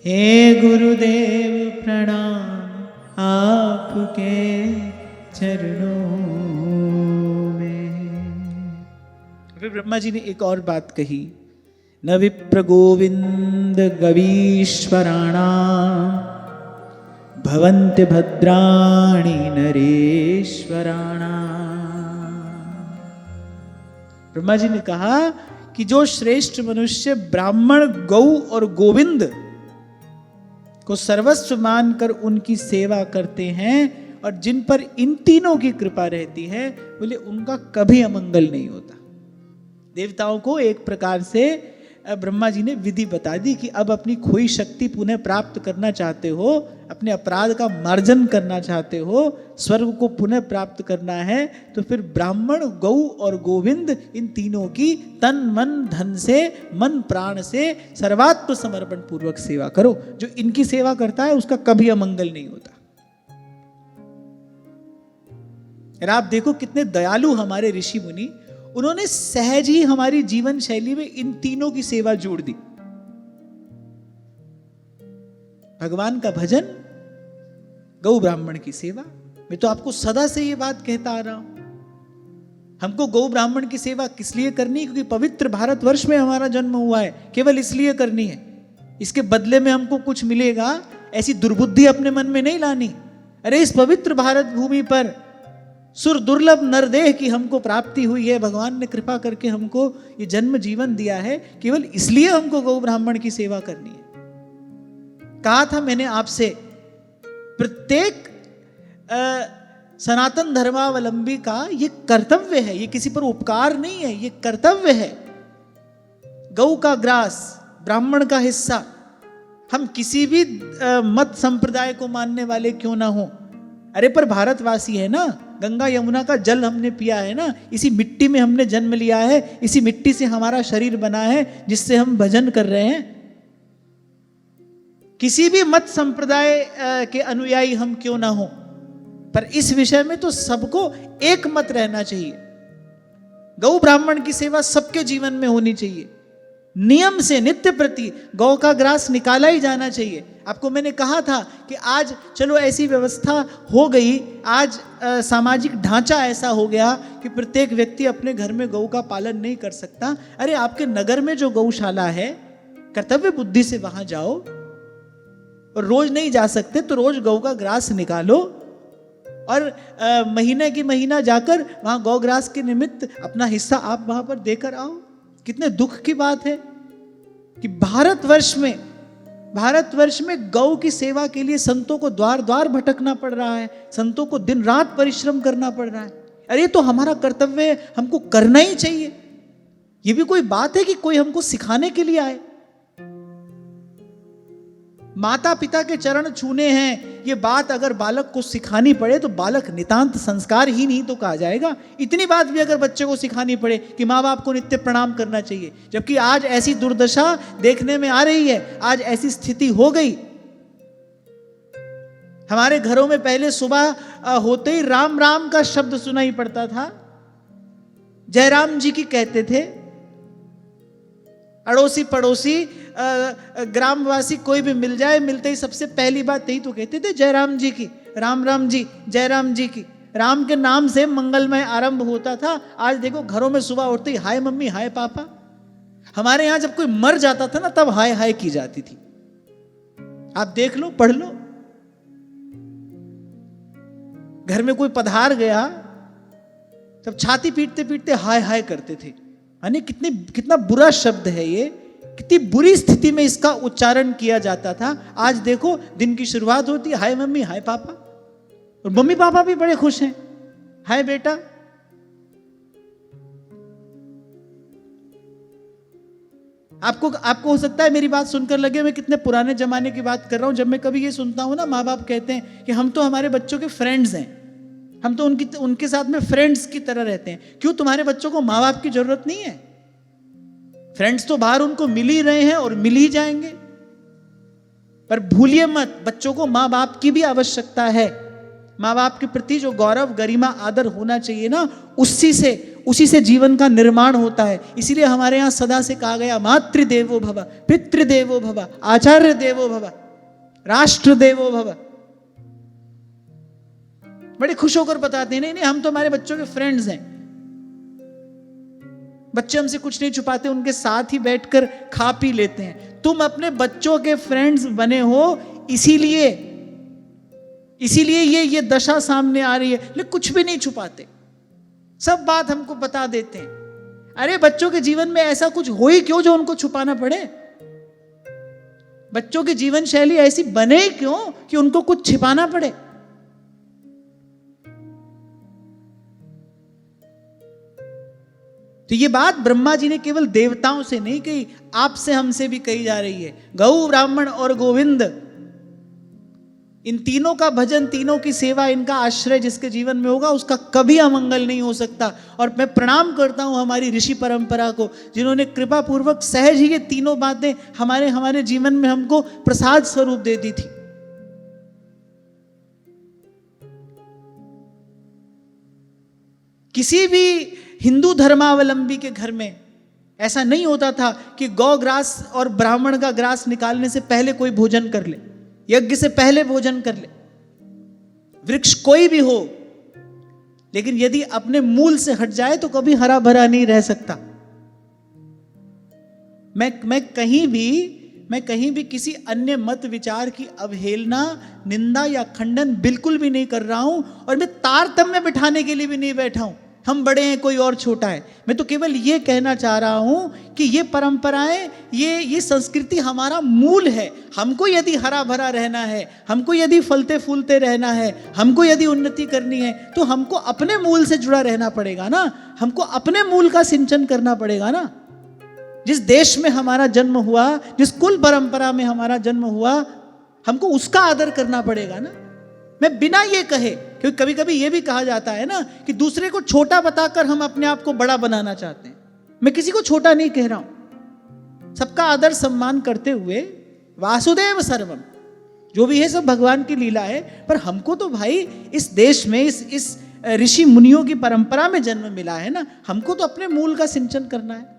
हे गुरुदेव प्रणाम आपके चरणों में। फिर ब्रह्मा जी ने एक और बात कही, न विप्र गोविंद गवीश्वराणा भवन्ति भद्राणि नरेश्वराणा। ब्रह्मा जी ने कहा कि जो श्रेष्ठ मनुष्य ब्राह्मण, गौ और गोविंद को सर्वस्व मानकर उनकी सेवा करते हैं और जिन पर इन तीनों की कृपा रहती है, बोले उनका कभी अमंगल नहीं होता। देवताओं को एक प्रकार से ब्रह्मा जी ने विधि बता दी कि अब अपनी खोई शक्ति पुनः प्राप्त करना चाहते हो, अपने अपराध का मार्जन करना चाहते हो, स्वर्ग को पुनः प्राप्त करना है, तो फिर ब्राह्मण, गौ और गोविंद इन तीनों की तन मन धन से, मन प्राण से सर्वात्म समर्पण पूर्वक सेवा करो। जो इनकी सेवा करता है उसका कभी अमंगल नहीं होता। आप देखो कितने दयालु हमारे ऋषि मुनि, उन्होंने सहज ही हमारी जीवन शैली में इन तीनों की सेवा जोड़ दी। भगवान का भजन, गौ ब्राह्मण की सेवा। मैं तो आपको सदा से ये बात कहता आ रहा हूं, हमको गौ ब्राह्मण की सेवा किस लिए करनी है? क्योंकि पवित्र भारतवर्ष में हमारा जन्म हुआ है, केवल इसलिए करनी है। इसके बदले में हमको कुछ मिलेगा, ऐसी दुर्बुद्धि अपने मन में नहीं लानी। अरे इस पवित्र भारत भूमि पर सुर दुर्लभ नरदेह की हमको प्राप्ति हुई है, भगवान ने कृपा करके हमको ये जन्म जीवन दिया है, केवल इसलिए हमको गौ ब्राह्मण की सेवा करनी है। कहा था मैंने आपसे, प्रत्येक सनातन धर्मावलंबी का ये कर्तव्य है, ये किसी पर उपकार नहीं है, ये कर्तव्य है। गौ का ग्रास, ब्राह्मण का हिस्सा, हम किसी भी मत संप्रदाय को मानने वाले क्यों ना हो, अरे पर भारतवासी है ना, गंगा यमुना का जल हमने पिया है ना, इसी मिट्टी में हमने जन्म लिया है, इसी मिट्टी से हमारा शरीर बना है जिससे हम भजन कर रहे हैं। किसी भी मत संप्रदाय के अनुयायी हम क्यों ना हो, पर इस विषय में तो सबको एक मत रहना चाहिए। गौ ब्राह्मण की सेवा सबके जीवन में होनी चाहिए, नियम से नित्य प्रति गौ का ग्रास निकाला ही जाना चाहिए। आपको मैंने कहा था कि आज चलो ऐसी व्यवस्था हो गई, आज सामाजिक ढांचा ऐसा हो गया कि प्रत्येक व्यक्ति अपने घर में गौ का पालन नहीं कर सकता। अरे आपके नगर में जो गौशाला है, कर्तव्य बुद्धि से वहां जाओ, और रोज नहीं जा सकते तो रोज गौ का ग्रास निकालो, और महीने की महीना जाकर वहां गौ ग्रास के निमित्त अपना हिस्सा आप वहां पर देकर आओ। कितने दुख की बात है कि भारतवर्ष में गौ की सेवा के लिए संतों को द्वार द्वार भटकना पड़ रहा है, संतों को दिन रात परिश्रम करना पड़ रहा है। अरे तो हमारा कर्तव्य है, हमको करना ही चाहिए। ये भी कोई बात है कि कोई हमको सिखाने के लिए आए? माता पिता के चरण छूने हैं, ये बात अगर बालक को सिखानी पड़े तो बालक नितांत संस्कार ही नहीं तो कहा जाएगा। इतनी बात भी अगर बच्चे को सिखानी पड़े कि माँ बाप को नित्य प्रणाम करना चाहिए, जबकि आज ऐसी दुर्दशा देखने में आ रही है, आज ऐसी स्थिति हो गई। हमारे घरों में पहले सुबह होते ही राम राम का शब्द सुनाई पड़ता था, जयराम जी की कहते थे। अड़ोसी पड़ोसी ग्रामवासी कोई भी मिल जाए, मिलते ही सबसे पहली बात यही तो कहते थे, जयराम जी की, राम राम जी, जयराम जी की। राम के नाम से मंगलमय आरंभ होता था। आज देखो घरों में सुबह उठते ही हाय मम्मी, हाय पापा। हमारे यहां जब कोई मर जाता था ना, तब हाय हाय की जाती थी। आप देख लो, पढ़ लो, घर में कोई पधार गया तब छाती पीटते पीटते हाय हाय करते थे। यानी कितना बुरा शब्द है ये, कितनी बुरी स्थिति में इसका उच्चारण किया जाता था। आज देखो दिन की शुरुआत होती है, हाय मम्मी, हाय पापा, और मम्मी पापा भी बड़े खुश हैं, हाय बेटा। आपको हो सकता है मेरी बात सुनकर लगे मैं कितने पुराने जमाने की बात कर रहा हूं। जब मैं कभी ये सुनता हूं ना, माँ बाप कहते हैं कि हम तो हमारे बच्चों के फ्रेंड्स हैं, हम तो उनके साथ में फ्रेंड्स की तरह रहते हैं। क्यों? तुम्हारे बच्चों को माँ बाप की जरूरत नहीं है? फ्रेंड्स तो बाहर उनको मिल ही रहे हैं और मिल ही जाएंगे। पर भूलिए मत, बच्चों को माँ बाप की भी आवश्यकता है। माँ बाप के प्रति जो गौरव, गरिमा, आदर होना चाहिए ना, उसी से जीवन का निर्माण होता है। इसीलिए हमारे यहाँ सदा से कहा गया, मातृदेवो भव, पितृदेवो भव, आचार्य देवो भव, राष्ट्र देवो भव। बड़े खुश होकर बताते हैं, नहीं नहीं हम तो हमारे बच्चों के फ्रेंड्स हैं। बच्चे हमसे कुछ नहीं छुपाते, उनके साथ ही बैठकर खा पी लेते हैं। तुम अपने बच्चों के फ्रेंड्स बने हो, इसीलिए ये दशा सामने आ रही है। लेकिन कुछ भी नहीं छुपाते, सब बात हमको बता देते हैं। अरे बच्चों के जीवन में ऐसा कुछ हो ही क्यों जो उनको छुपाना पड़े? बच्चों की जीवन शैली ऐसी बने ही क्यों कि उनको कुछ छिपाना पड़े? तो ये बात ब्रह्मा जी ने केवल देवताओं से नहीं कही, आपसे हमसे भी कही जा रही है। गौ, ब्राह्मण और गोविंद, इन तीनों का भजन, तीनों की सेवा, इनका आश्रय जिसके जीवन में होगा उसका कभी अमंगल नहीं हो सकता। और मैं प्रणाम करता हूं हमारी ऋषि परंपरा को, जिन्होंने कृपा पूर्वक सहज ही ये तीनों बातें हमारे जीवन में हमको प्रसाद स्वरूप दे दी थी। किसी भी हिंदू धर्मावलंबी के घर में ऐसा नहीं होता था कि गौ ग्रास और ब्राह्मण का ग्रास निकालने से पहले कोई भोजन कर ले, यज्ञ से पहले भोजन कर ले। वृक्ष कोई भी हो, लेकिन यदि अपने मूल से हट जाए तो कभी हरा भरा नहीं रह सकता। मैं कहीं भी किसी अन्य मत विचार की अवहेलना, निंदा या खंडन बिल्कुल भी नहीं कर रहा हूं, और मैं तारतम्य बिठाने के लिए भी नहीं बैठा हूं, हम बड़े हैं कोई और छोटा है। मैं तो केवल ये कहना चाह रहा हूं कि ये परंपराएं, ये संस्कृति हमारा मूल है। हमको यदि हरा भरा रहना है, हमको यदि फलते फूलते रहना है, हमको यदि उन्नति करनी है, तो हमको अपने मूल से जुड़ा रहना पड़ेगा ना। हमको अपने मूल का सिंचन करना पड़ेगा ना। जिस देश में हमारा जन्म हुआ, जिस कुल परंपरा में हमारा जन्म हुआ, हमको उसका आदर करना पड़ेगा ना। मैं बिना ये कहे, क्योंकि कभी कभी ये भी कहा जाता है ना कि दूसरे को छोटा बताकर हम अपने आप को बड़ा बनाना चाहते हैं। मैं किसी को छोटा नहीं कह रहा हूं, सबका आदर सम्मान करते हुए वासुदेव सर्वम, जो भी है सब भगवान की लीला है। पर हमको तो भाई इस देश में, इस ऋषि मुनियों की परंपरा में जन्म मिला है ना, हमको तो अपने मूल का सिंचन करना है।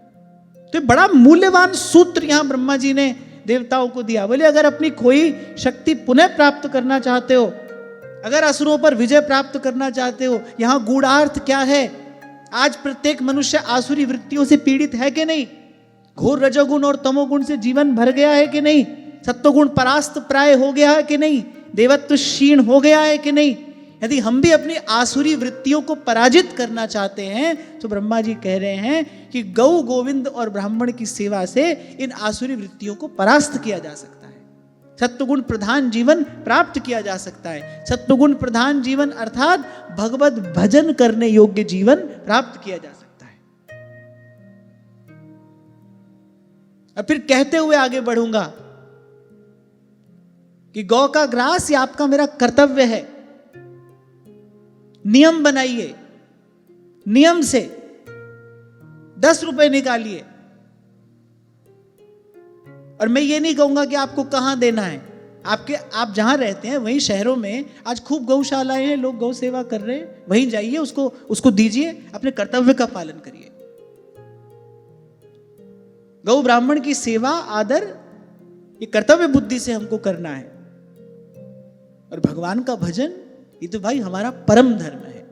तो बड़ा मूल्यवान सूत्र यहां ब्रह्मा जी ने देवताओं को दिया। बोले अगर अपनी कोई शक्ति पुनः प्राप्त करना चाहते हो, अगर असुरों पर विजय प्राप्त करना चाहते हो, यहां गूढ़ार्थ क्या है? आज प्रत्येक मनुष्य आसुरी वृत्तियों से पीड़ित है कि नहीं? घोर रजोगुण और तमोगुण से जीवन भर गया है कि नहीं? सत्वगुण परास्त प्राय हो गया है कि नहीं? देवत्व क्षीण हो गया है कि नहीं? यदि हम भी अपनी आसुरी वृत्तियों को पराजित करना चाहते हैं, तो ब्रह्मा जी कह रहे हैं कि गौ, गोविंद और ब्राह्मण की सेवा से इन आसुरी वृत्तियों को परास्त किया जा सकता है। सत्वगुण प्रधान जीवन प्राप्त किया जा सकता है। सत्वगुण प्रधान जीवन अर्थात भगवत भजन करने योग्य जीवन प्राप्त किया जा सकता है। अब फिर कहते हुए आगे बढ़ूंगा कि गौ का ग्रास ये आपका मेरा कर्तव्य है। नियम बनाइए, नियम से 10 रुपए निकालिए। और मैं ये नहीं कहूंगा कि आपको कहां देना है। आप जहां रहते हैं वहीं शहरों में आज खूब गौशालाएं हैं, लोग गौ सेवा कर रहे हैं, वहीं जाइए, उसको दीजिए, अपने कर्तव्य का पालन करिए। गौ ब्राह्मण की सेवा, आदर, ये कर्तव्य बुद्धि से हमको करना है। और भगवान का भजन, ये तो भाई हमारा परम धर्म है।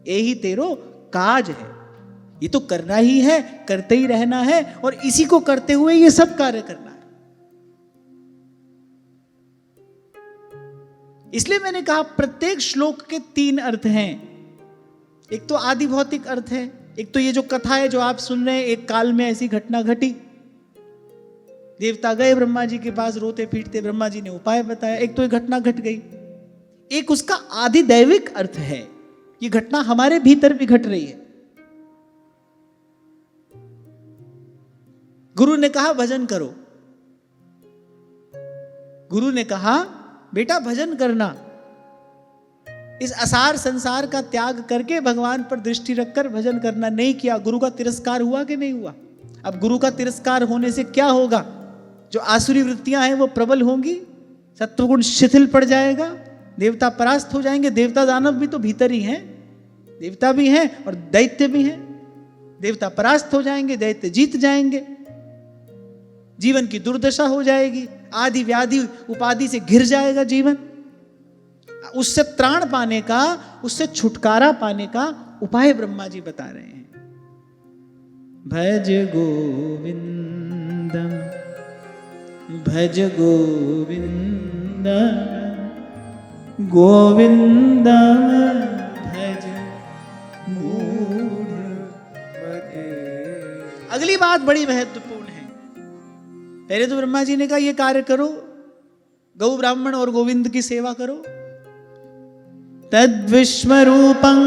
यही तेरो काज है, ये तो करना ही है, करते ही रहना है, और इसी को करते हुए ये सब कार्य करना है। इसलिए मैंने कहा प्रत्येक श्लोक के 3 अर्थ हैं। एक तो आदि भौतिक अर्थ है, एक तो ये जो कथा है जो आप सुन रहे हैं, एक काल में ऐसी घटना घटी, देवता गए ब्रह्मा जी के पास रोते पीटते, ब्रह्मा जी ने उपाय बताया, एक तो ये घटना घट गई। एक उसका आदि दैविक अर्थ है, ये घटना हमारे भीतर भी घट रही है। गुरु ने कहा भजन करो, गुरु ने कहा बेटा भजन करना, इस असार संसार का त्याग करके भगवान पर दृष्टि रखकर भजन करना। नहीं किया, गुरु का तिरस्कार हुआ कि नहीं हुआ? अब गुरु का तिरस्कार होने से क्या होगा? जो आसुरी वृत्तियां हैं वो प्रबल होंगी, सत्वगुण शिथिल पड़ जाएगा, देवता परास्त हो जाएंगे। देवता दानव भी तो भीतर ही हैं, देवता भी हैं और दैत्य भी हैं। देवता परास्त हो जाएंगे, दैत्य जीत जाएंगे, जीवन की दुर्दशा हो जाएगी, आदि व्याधि उपाधि से घिर जाएगा जीवन। उससे त्राण पाने का, उससे छुटकारा पाने का उपाय ब्रह्मा जी बता रहे हैं। भज गोविंदम, भज गोविंदम, गोविंदम भज मूढ़ मते। अगली बात बड़ी महत्वपूर्ण है। पहले तो ब्रह्मा जी ने कहा ये कार्य करो, गौ ब्राह्मण और गोविंद की सेवा करो। तद्विश्वरूपं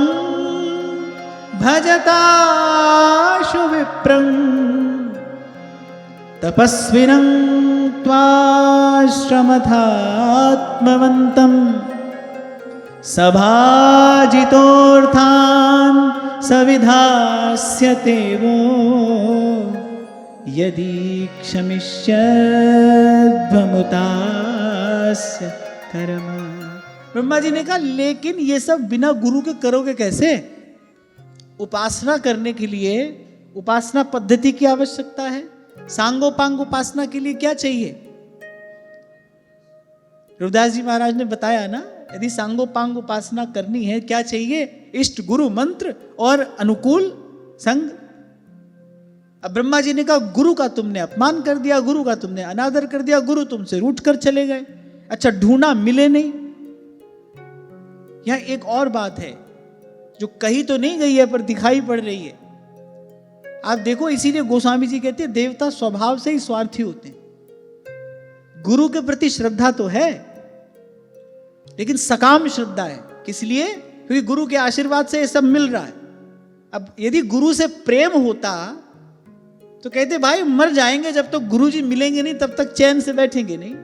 भजताशु विप्रं तपस्विनं त्वाश्रमथात्मवन्तं सभाजितोऽर्थान् सविधास्यते वो यदि क्षमिष्यध्वमुतास्य कर्म। ब्रह्मा जी ने कहा लेकिन ये सब बिना गुरु के करोगे कैसे? उपासना करने के लिए उपासना पद्धति की आवश्यकता है। सांगोपांग उपासना के लिए क्या चाहिए? रविदास जी महाराज ने बताया ना, यदि सांगोपांग उपासना करनी है क्या चाहिए? इष्ट गुरु मंत्र और अनुकूल संग। अब ब्रह्मा जी ने कहा गुरु का तुमने अपमान कर दिया, गुरु का तुमने अनादर कर दिया, गुरु तुमसे रूठ कर चले गए। अच्छा ढूंढा मिले नहीं। यहां एक और बात है जो कही तो नहीं गई है पर दिखाई पड़ रही है। आप देखो इसीलिए गोस्वामी जी कहते हैं देवता स्वभाव से ही स्वार्थी होते हैं। गुरु के प्रति श्रद्धा तो है लेकिन सकाम श्रद्धा है। किस लिए? क्योंकि गुरु के आशीर्वाद से ये सब मिल रहा है। अब यदि गुरु से प्रेम होता तो कहते भाई मर जाएंगे जब तक गुरु जी मिलेंगे नहीं तब तक चैन से बैठेंगे नहीं।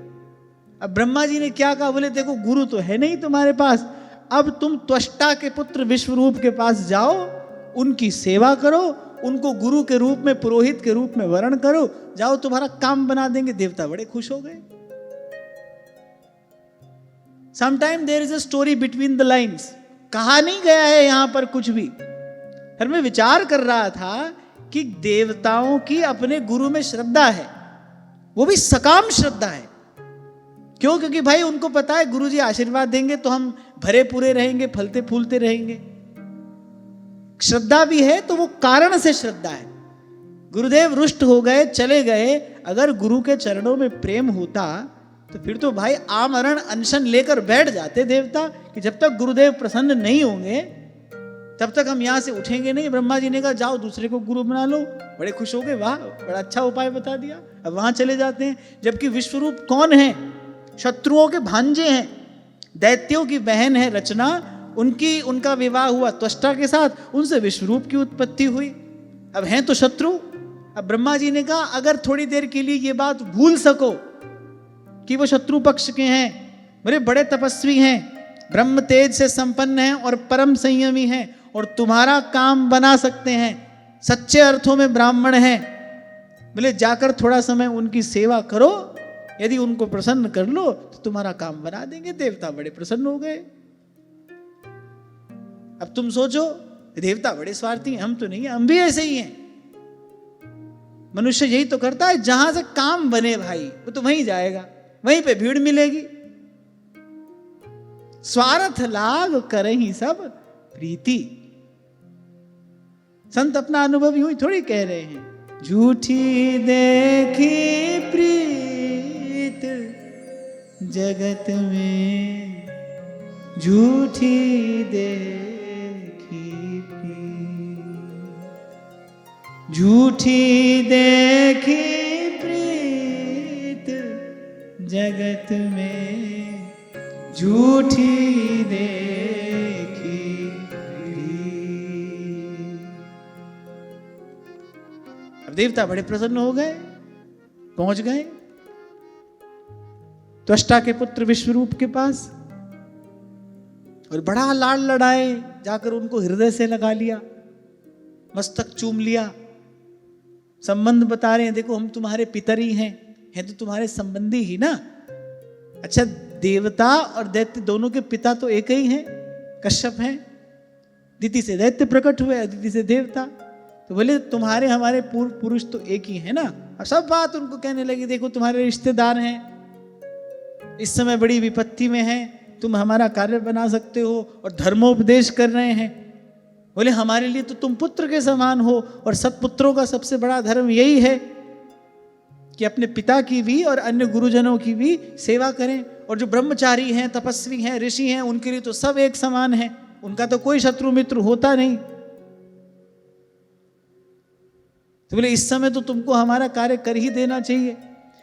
अब ब्रह्मा जी ने क्या कहा? बोले देखो गुरु तो है नहीं तुम्हारे पास, अब तुम त्वष्टा के पुत्र विश्वरूप के पास जाओ, उनकी सेवा करो, उनको गुरु के रूप में पुरोहित के रूप में वर्ण करो, जाओ तुम्हारा काम बना देंगे। देवता बड़े खुश हो गए। Sometime there is a story between the lines. कहा नहीं गया है यहां पर कुछ भी। फिर मैं विचार कर रहा था कि देवताओं की अपने गुरु में श्रद्धा है, वो भी सकाम श्रद्धा है। क्यों? क्योंकि भाई उनको पता है गुरु जी आशीर्वाद देंगे तो हम भरे पूरे रहेंगे, फलते फूलते रहेंगे। श्रद्धा भी है तो वो कारण से श्रद्धा है। गुरुदेव रुष्ट हो गए, चले गए, अगर गुरु के चरणों में प्रेम होता तो फिर तो भाई आमरण अनशन लेकर बैठ जाते देवता कि जब तक गुरुदेव प्रसन्न नहीं होंगे तब तक हम यहां से उठेंगे नहीं। ब्रह्मा जी ने कहा जाओ दूसरे को गुरु बना लो। बड़े खुश हो गए, वाह बड़ा अच्छा उपाय बता दिया। अब वहां चले जाते हैं। जबकि विश्वरूप कौन है? शत्रुओं के भांजे हैं, दैत्यों की बहन है रचना, उनका विवाह हुआ त्वष्टा के साथ, उनसे विश्वरूप की उत्पत्ति हुई। अब हैं तो शत्रु। अब ब्रह्मा जी ने कहा अगर थोड़ी देर के लिए ये बात भूल सको कि वो शत्रु पक्ष के हैं, बड़े तपस्वी हैं, ब्रह्म तेज से संपन्न हैं और परम संयमी हैं और तुम्हारा काम बना सकते हैं, सच्चे अर्थों में ब्राह्मण हैं, बोले जाकर थोड़ा समय उनकी सेवा करो, यदि उनको प्रसन्न कर लो तो तुम्हारा काम बना देंगे। देवता बड़े प्रसन्न हो गए। अब तुम सोचो देवता बड़े स्वार्थी हैं, हम तो नहीं है, हम भी ऐसे ही हैं। मनुष्य यही तो करता है, जहां से काम बने भाई वो तो वहीं जाएगा, वहीं पे भीड़ मिलेगी। स्वार्थ लाग करहि सब प्रीति। संत अपना अनुभव यूं ही थोड़ी कह रहे हैं। झूठी देखी प्रीत जगत में, झूठी देखी प्रीत, झूठी देखी प्रीत जगत में, झूठी देखी प्रीत। अब देवता बड़े प्रसन्न हो गए, पहुंच गए त्वष्टा के पुत्र विश्वरूप के पास और बड़ा लाड़ लड़ाए, जाकर उनको हृदय से लगा लिया, मस्तक चूम लिया, संबंध बता रहे हैं, देखो हम तुम्हारे पितर ही हैं तो तुम्हारे संबंधी ही ना। अच्छा देवता और दैत्य दोनों के पिता तो एक ही हैं, कश्यप हैं। दिति से दैत्य प्रकट हुए, अदिति से देवता। तो बोले तुम्हारे हमारे पूर्व पुरुष तो एक ही है ना। और सब बात उनको कहने लगी, देखो तुम्हारे रिश्तेदार हैं, इस समय बड़ी विपत्ति में हैं, तुम हमारा कार्य बना सकते हो, और धर्मोपदेश कर रहे हैं। बोले हमारे लिए तो तुम पुत्र के समान हो, और सत्पुत्रों का सबसे बड़ा धर्म यही है कि अपने पिता की भी और अन्य गुरुजनों की भी सेवा करें। और जो ब्रह्मचारी हैं, तपस्वी हैं, ऋषि हैं, उनके लिए तो सब एक समान है, उनका तो कोई शत्रु मित्र होता नहीं। तो बोले इस समय तो तुमको हमारा कार्य कर ही देना चाहिए।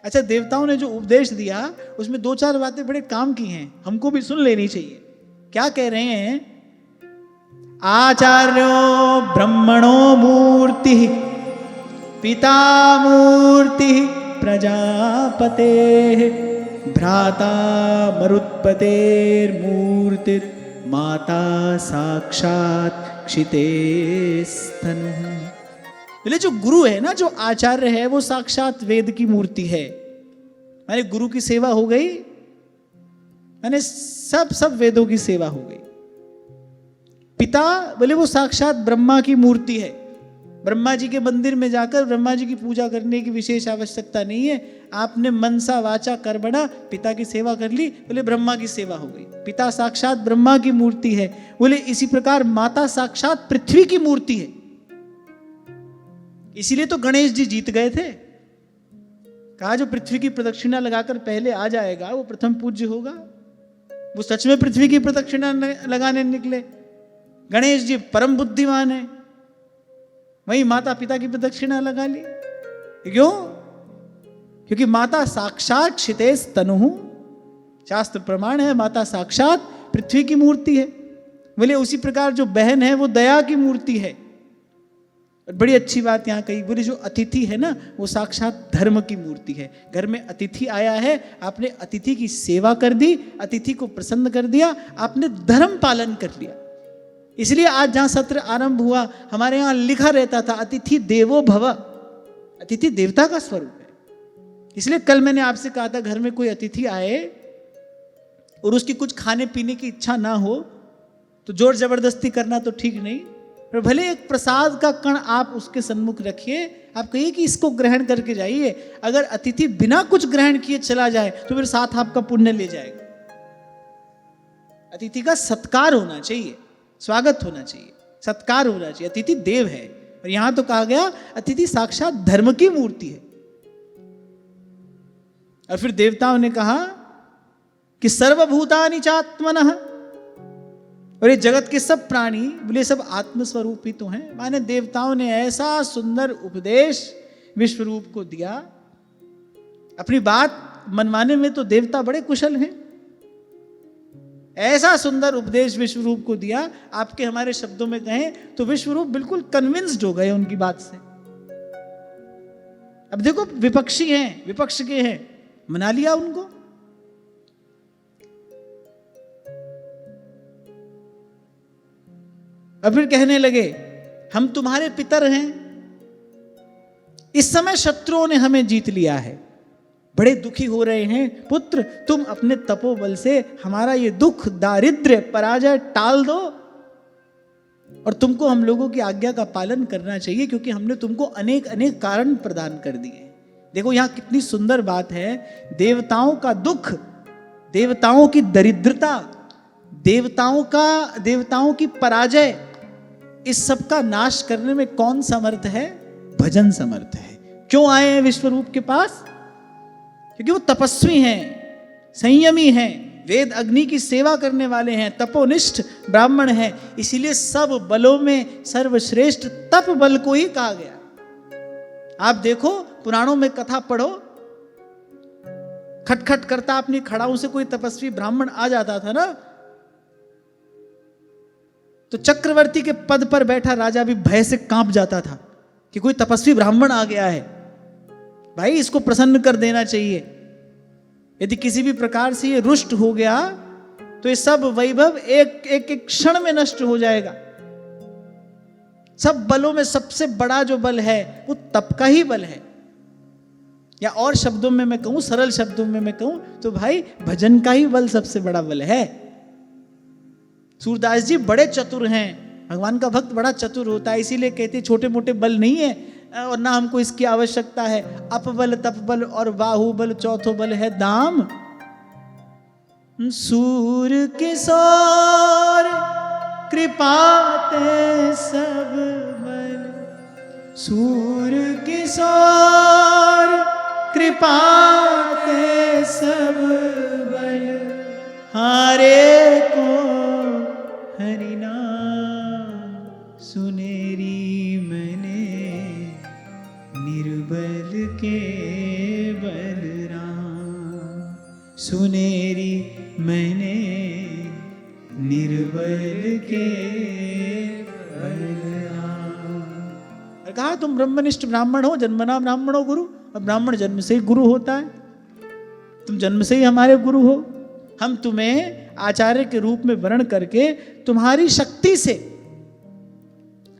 अच्छा देवताओं ने जो उपदेश दिया उसमें दो चार बातें बड़े काम की हैं, हमको भी सुन लेनी चाहिए। क्या कह रहे हैं? आचार्यो ब्रह्मणो मूर्ति पिता मूर्ति प्रजापते भ्राता मरुत्पतेर्मूर्तिर् माता साक्षात क्षितेस्तनु। बोले जो गुरु है ना, जो आचार्य है, वो साक्षात वेद की मूर्ति है। माने गुरु की सेवा हो गई, माने सब वेदों की सेवा हो गई। पिता बोले वो साक्षात ब्रह्मा की मूर्ति है। ब्रह्मा जी के मंदिर में जाकर ब्रह्मा जी की पूजा करने की विशेष आवश्यकता नहीं है। आपने मनसा वाचा कर्मणा पिता की सेवा कर ली, बोले ब्रह्मा की सेवा हो गई। पिता साक्षात ब्रह्मा की मूर्ति है। बोले इसी प्रकार माता साक्षात पृथ्वी की मूर्ति है। इसीलिए तो गणेश जी जीत गए थे। कहा जो पृथ्वी की प्रदक्षिणा लगाकर पहले आ जाएगा वो प्रथम पूज्य होगा। वो सच में पृथ्वी की प्रदक्षिणा लगाने निकले। गणेश जी परम बुद्धिमान है, वही माता पिता की प्रदक्षिणा लगा ली। क्यों? क्योंकि माता साक्षात क्षितेस तनुः, शास्त्र प्रमाण है, माता साक्षात पृथ्वी की मूर्ति है। बोले उसी प्रकार जो बहन है वो दया की मूर्ति है। और बड़ी अच्छी बात यहां कही, बोले जो अतिथि है ना वो साक्षात धर्म की मूर्ति है। घर में अतिथि आया है, आपने अतिथि की सेवा कर दी, अतिथि को प्रसन्न कर दिया, आपने धर्म पालन कर लिया। इसलिए आज जहां सत्र आरंभ हुआ, हमारे यहां लिखा रहता था अतिथि देवो भव। अतिथि देवता का स्वरूप है। इसलिए कल मैंने आपसे कहा था घर में कोई अतिथि आए और उसकी कुछ खाने पीने की इच्छा ना हो तो जोर जबरदस्ती करना तो ठीक नहीं, पर भले एक प्रसाद का कण आप उसके सन्मुख रखिए, आप कहिए कि इसको ग्रहण करके जाइए। अगर अतिथि बिना कुछ ग्रहण किए चला जाए तो फिर साथ आपका पुण्य ले जाएगा। अतिथि का सत्कार होना चाहिए, स्वागत होना चाहिए, सत्कार होना चाहिए। अतिथि देव है। और यहां तो कहा गया अतिथि साक्षात धर्म की मूर्ति है। और फिर देवताओं ने कहा कि सर्वभूतानि चात्मनः, और ये जगत के सब प्राणी बोले सब आत्मस्वरूप ही तो हैं। माने देवताओं ने ऐसा सुंदर उपदेश विश्वरूप को दिया। अपनी बात मनवाने में तो देवता बड़े कुशल हैं। ऐसा सुंदर उपदेश विश्वरूप को दिया, आपके हमारे शब्दों में कहें तो विश्वरूप बिल्कुल कन्विंस्ड हो गए उनकी बात से। अब देखो विपक्षी हैं, विपक्ष के हैं, मना लिया उनको। अब फिर कहने लगे हम तुम्हारे पितर हैं, इस समय शत्रुओं ने हमें जीत लिया है, बड़े दुखी हो रहे हैं। पुत्र तुम अपने तपोबल से हमारा ये दुख दारिद्र्य पराजय टाल दो, और तुमको हम लोगों की आज्ञा का पालन करना चाहिए, क्योंकि हमने तुमको अनेक अनेक कारण प्रदान कर दिए। देखो यहां कितनी सुंदर बात है। देवताओं का दुख, देवताओं की दरिद्रता, देवताओं की पराजय, इस सब का नाश करने में कौन समर्थ है? भजन समर्थ है। क्यों आए हैं विश्वरूप के पास? क्योंकि वो तपस्वी हैं, संयमी हैं, वेद अग्नि की सेवा करने वाले हैं, तपोनिष्ठ ब्राह्मण हैं। इसीलिए सब बलों में सर्वश्रेष्ठ तप बल को ही कहा गया। आप देखो पुराणों में कथा पढ़ो, खटखट करता अपनी खड़ाओं से कोई तपस्वी ब्राह्मण आ जाता था ना, तो चक्रवर्ती के पद पर बैठा राजा भी भय से कांप जाता था कि कोई तपस्वी ब्राह्मण आ गया है, भाई इसको प्रसन्न कर देना चाहिए। यदि किसी भी प्रकार से ये रुष्ट हो गया तो ये सब वैभव एक क्षण में नष्ट हो जाएगा। सब बलों में सबसे बड़ा जो बल है वो तप का ही बल है। या और शब्दों में मैं कहूं, सरल शब्दों में मैं कहूं तो भाई भजन का ही बल सबसे बड़ा बल है। सूरदास जी बड़े चतुर हैं, भगवान का भक्त बड़ा चतुर होता है, इसीलिए कहते छोटे मोटे बल नहीं है और ना हमको इसकी आवश्यकता है। अपबल तपबल और बाहुबल, चौथो बल है दाम। सूर किशोर कृपाते सब बल, सूर किशोर कृपाते सब बल, हारे को हरि नाम सुनेरी मैंने निर्बल के बलराम, सुनेरी मैंने निर्बल के और कहा तुम ब्रह्मनिष्ठ ब्राह्मण हो, जन्मना ब्राह्मणो गुरु। और ब्राह्मण जन्म से ही गुरु होता है, तुम जन्म से ही हमारे गुरु हो। हम तुम्हें आचार्य के रूप में वर्ण करके तुम्हारी शक्ति से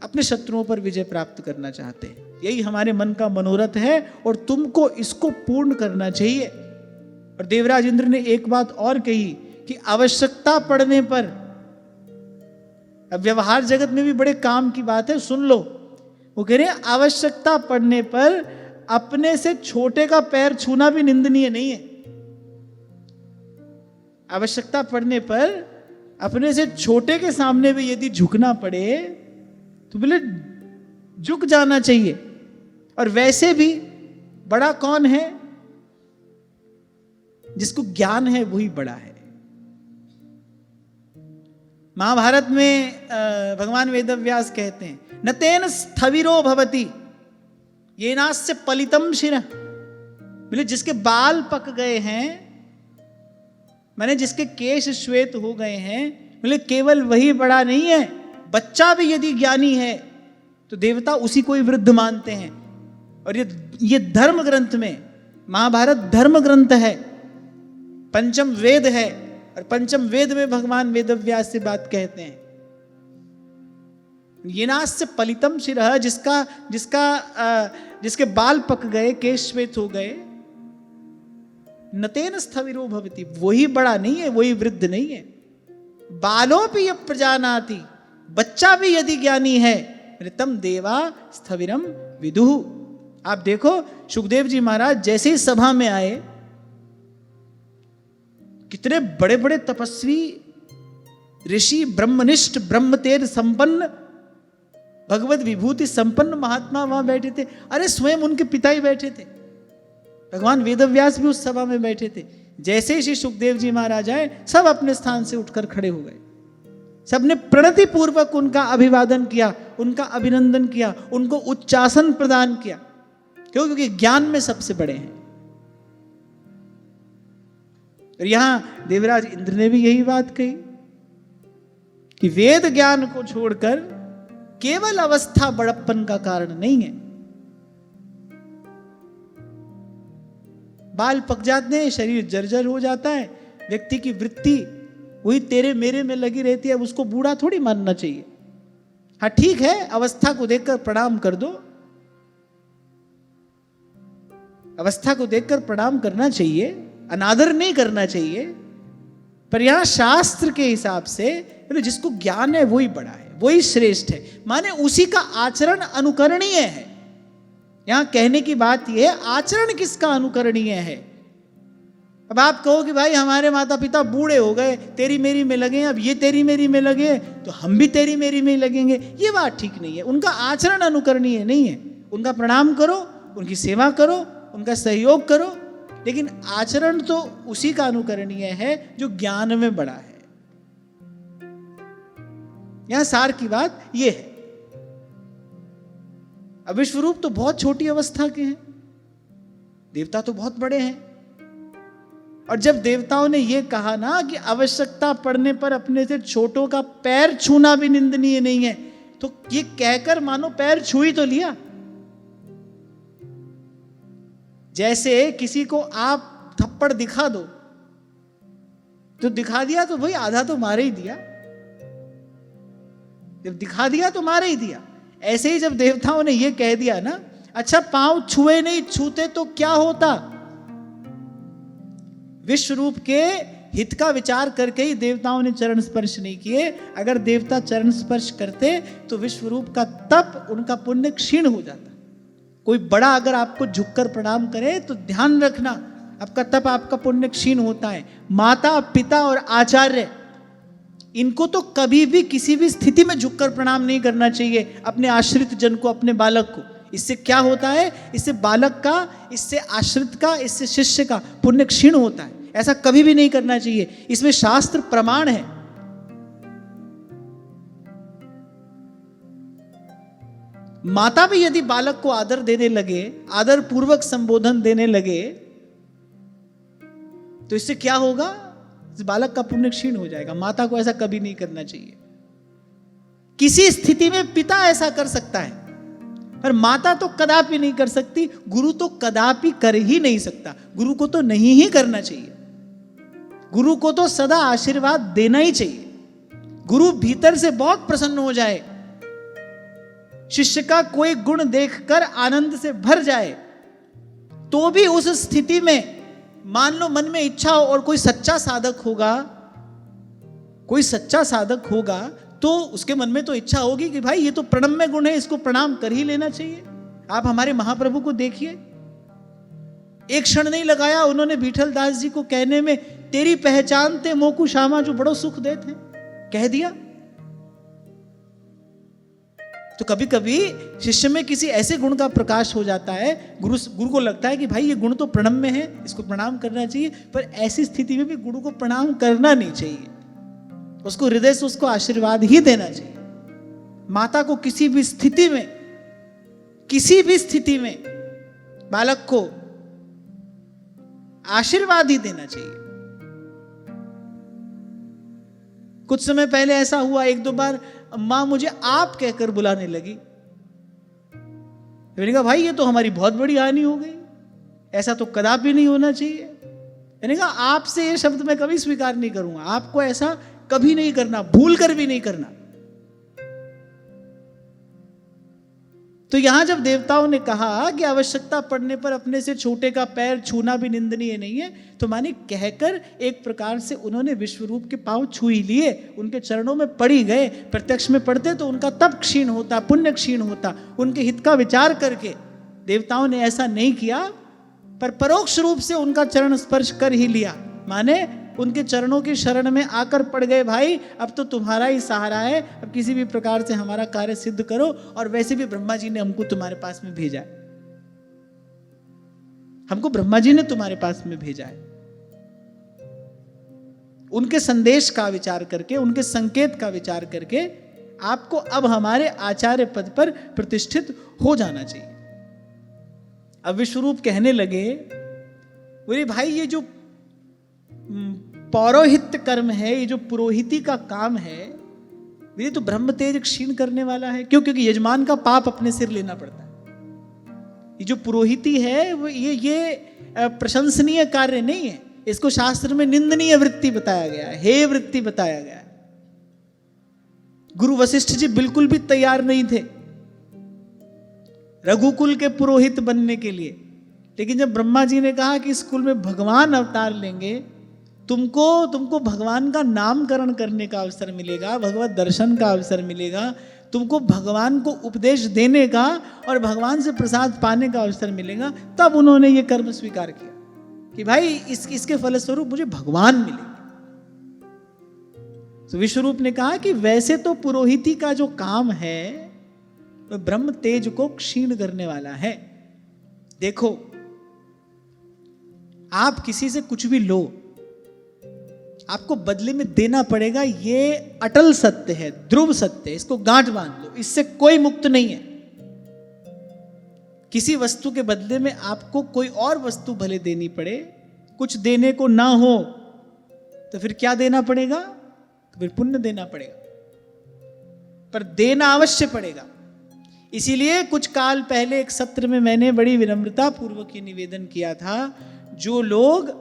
अपने शत्रुओं पर विजय प्राप्त करना चाहते हैं। यही हमारे मन का मनोरथ है और तुमको इसको पूर्ण करना चाहिए। और देवराज इंद्र ने एक बात और कही कि आवश्यकता पड़ने पर, अब व्यवहार जगत में भी बड़े काम की बात है, सुन लो। वो कह रहे हैं आवश्यकता पड़ने पर अपने से छोटे का पैर छूना भी निंदनीय नहीं है। आवश्यकता पड़ने पर अपने से छोटे के सामने भी यदि झुकना पड़े तो बोले झुक जाना चाहिए। और वैसे भी बड़ा कौन है? जिसको ज्ञान है वही बड़ा है। महाभारत में भगवान वेदव्यास कहते हैं न तेन स्थविरो भवति येनास्य पलितम शिरः। बोले जिसके बाल पक गए हैं, माने जिसके केश श्वेत हो गए हैं, बोले केवल वही बड़ा नहीं है, बच्चा भी यदि ज्ञानी है तो देवता उसी को ही वृद्ध मानते हैं। और ये धर्म ग्रंथ में, महाभारत धर्म ग्रंथ है, पंचम वेद है, और पंचम वेद में भगवान वेदव्यास से बात कहते हैं। येनास्य पलितम शिरः, जिसके बाल पक गए, केश श्वेत हो गए, नतेन स्थविरो भवति, वही बड़ा नहीं है, वही वृद्ध नहीं है। बालोपि यः प्रजानाति, बच्चा भी यदि ज्ञानी है, तम देवा स्थविरम विदुः। आप देखो सुखदेव जी महाराज जैसे ही सभा में आए, कितने बड़े बड़े तपस्वी ऋषि, ब्रह्मनिष्ठ, ब्रह्मतेज संपन्न, भगवत विभूति संपन्न महात्मा वहां बैठे थे। अरे स्वयं उनके पिता ही बैठे थे, भगवान वेदव्यास भी उस सभा में बैठे थे। जैसे ही श्री सुखदेव जी महाराज आए, सब अपने स्थान से उठकर खड़े हो गए। सबने प्रणति पूर्वक उनका अभिवादन किया, उनका अभिनंदन किया, उनको उच्चासन प्रदान किया। क्यों? क्योंकि ज्ञान में सबसे बड़े हैं। और यहां देवराज इंद्र ने भी यही बात कही कि वेद ज्ञान को छोड़कर केवल अवस्था बड़प्पन का कारण नहीं है। बाल पक जाते हैं, शरीर जर्जर हो जाता है, व्यक्ति की वृत्ति वही तेरे मेरे में लगी रहती है, उसको बूढ़ा थोड़ी मानना चाहिए। हाँ ठीक है, अवस्था को देखकर प्रणाम कर दो, अवस्था को देखकर प्रणाम करना चाहिए, अनादर नहीं करना चाहिए। पर यहां शास्त्र के हिसाब से जिसको ज्ञान है वही बड़ा है, वही श्रेष्ठ है, माने उसी का आचरण अनुकरणीय है। यहां कहने की बात यह है आचरण किसका अनुकरणीय है। अब आप कहो कि भाई हमारे माता पिता बूढ़े हो गए, तेरी मेरी में लगे, अब ये तेरी मेरी में लगे तो हम भी तेरी मेरी में लगेंगे, ये बात ठीक नहीं है। उनका आचरण अनुकरणीय नहीं है। उनका प्रणाम करो, उनकी सेवा करो, उनका सहयोग करो, लेकिन आचरण तो उसी का अनुकरणीय है जो ज्ञान में बड़ा है। यहां सार की बात यह है। अब विश्वरूप तो बहुत छोटी अवस्था के हैं, देवता तो बहुत बड़े हैं। और जब देवताओं ने यह कहा ना कि आवश्यकता पड़ने पर अपने से छोटों का पैर छूना भी निंदनीय नहीं है, तो ये कहकर मानो पैर छू ही तो लिया। जैसे किसी को आप थप्पड़ दिखा दो तो दिखा दिया तो भाई आधा तो मारे ही दिया, जब दिखा दिया तो मारे ही दिया। ऐसे ही जब देवताओं ने यह कह दिया ना, अच्छा पांव छुए नहीं, छूते तो क्या होता। विश्व रूप के हित का विचार करके ही देवताओं ने चरण स्पर्श नहीं किए। अगर देवता चरण स्पर्श करते तो विश्व रूप का तप, उनका पुण्य क्षीण हो जाता। कोई बड़ा अगर आपको झुककर प्रणाम करे तो ध्यान रखना, आपका तप, आपका पुण्य क्षीण होता है। माता, पिता और आचार्य, इनको तो कभी भी किसी भी स्थिति में झुककर प्रणाम नहीं करना चाहिए अपने आश्रित जन को, अपने बालक को। इससे क्या होता है? इससे बालक का, इससे आश्रित का, इससे शिष्य का पुण्य क्षीण होता है। ऐसा कभी भी नहीं करना चाहिए, इसमें शास्त्र प्रमाण है। माता भी यदि बालक को आदर देने लगे, आदर पूर्वक संबोधन देने लगे, तो इससे क्या होगा? इस बालक का पुण्य क्षीण हो जाएगा। माता को ऐसा कभी नहीं करना चाहिए। किसी स्थिति में पिता ऐसा कर सकता है, पर माता तो कदापि नहीं कर सकती, गुरु तो कदापि कर ही नहीं सकता। गुरु को तो नहीं ही करना चाहिए, गुरु को तो सदा आशीर्वाद देना ही चाहिए। गुरु भीतर से बहुत प्रसन्न हो जाए, शिष्य का कोई गुण देखकर आनंद से भर जाए, तो भी उस स्थिति में मान लो मन में इच्छा हो और कोई सच्चा साधक होगा, तो उसके मन में तो इच्छा होगी कि भाई ये तो प्रणम्य गुण है, इसको प्रणाम कर ही लेना चाहिए। आप हमारे महाप्रभु को देखिए, एक क्षण नहीं लगाया उन्होंने विठल दास जी को कहने में, तेरी पहचान ते मोकू श्यामा जो बड़ो सुख देते, कह दिया। तो कभी कभी शिष्य में किसी ऐसे गुण का प्रकाश हो जाता है, गुरु को लगता है कि भाई ये गुण तो प्रणम्य है, इसको प्रणाम करना चाहिए, पर ऐसी स्थिति में भी गुरु को प्रणाम करना नहीं चाहिए, उसको हृदय से उसको आशीर्वाद ही देना चाहिए। माता को किसी भी स्थिति में बालक को आशीर्वाद ही देना चाहिए। कुछ समय पहले ऐसा हुआ, एक दो बार मां मुझे आप कहकर बुलाने लगी। मैंने कहा भाई ये तो हमारी बहुत बड़ी हानि हो गई, ऐसा तो कदापि नहीं होना चाहिए। मैंने कहा आपसे ये शब्द मैं कभी स्वीकार नहीं करूंगा, आपको ऐसा कभी नहीं करना, भूल कर भी नहीं करना। तो यहां जब देवताओं ने कहा कि आवश्यकता पड़ने पर अपने से छोटे का पैर छूना भी निंदनीय नहीं है, तो माने कहकर एक प्रकार से उन्होंने विश्वरूप के पांव छू ही लिए, उनके चरणों में पड़ी गए। प्रत्यक्ष में पढ़ते तो उनका तप क्षीण होता, पुण्य क्षीण होता। उनके हित का विचार करके देवताओं ने ऐसा नहीं किया, पर परोक्ष रूप से उनका चरण स्पर्श कर ही लिया, माने उनके चरणों की शरण में आकर पड़ गए, भाई अब तो तुम्हारा ही सहारा है, अब किसी भी प्रकार से हमारा कार्य सिद्ध करो। और वैसे भी ब्रह्मा जी ने हमको तुम्हारे पास में भेजा है, हमको ब्रह्मा जी ने तुम्हारे पास में भेजा है। उनके संदेश का विचार करके, उनके संकेत का विचार करके आपको अब हमारे आचार्य पद पर प्रतिष्ठित हो जाना चाहिए। अब विश्वरूप कहने लगे, बोले भाई ये जो पौरोहित्य कर्म है, ये जो पुरोहिती का काम है, ये तो ब्रह्म तेज क्षीण करने वाला है। क्यों? क्योंकि यजमान का पाप अपने सिर लेना पड़ता है। ये जो पुरोहिती है वो ये प्रशंसनीय कार्य नहीं है, इसको शास्त्र में निंदनीय वृत्ति बताया गया है, हेय वृत्ति बताया गया है। गुरु वशिष्ठ जी बिल्कुल भी तैयार नहीं थे रघुकुल के पुरोहित बनने के लिए, लेकिन जब ब्रह्मा जी ने कहा कि इस कुल में भगवान अवतार लेंगे, तुमको भगवान का नामकरण करने का अवसर मिलेगा, भगवत दर्शन का अवसर मिलेगा, तुमको भगवान को उपदेश देने का और भगवान से प्रसाद पाने का अवसर मिलेगा, तब उन्होंने ये कर्म स्वीकार किया कि भाई इसके फलस्वरूप मुझे भगवान मिलेंगे। तो विश्वरूप ने कहा कि वैसे तो पुरोहिती का जो काम है वह ब्रह्म तेज को क्षीण करने वाला है। देखो, आप किसी से कुछ भी लो, आपको बदले में देना पड़ेगा, ये अटल सत्य है, ध्रुव सत्य है, इसको गांठ बांध लो, इससे कोई मुक्त नहीं है। किसी वस्तु के बदले में आपको कोई और वस्तु भले देनी पड़े, कुछ देने को ना हो तो फिर क्या देना पड़ेगा? तो फिर पुण्य देना पड़ेगा, पर देना अवश्य पड़ेगा। इसीलिए कुछ काल पहले एक सत्र में मैंने बड़ी विनम्रता पूर्वक ये निवेदन किया था, जो लोग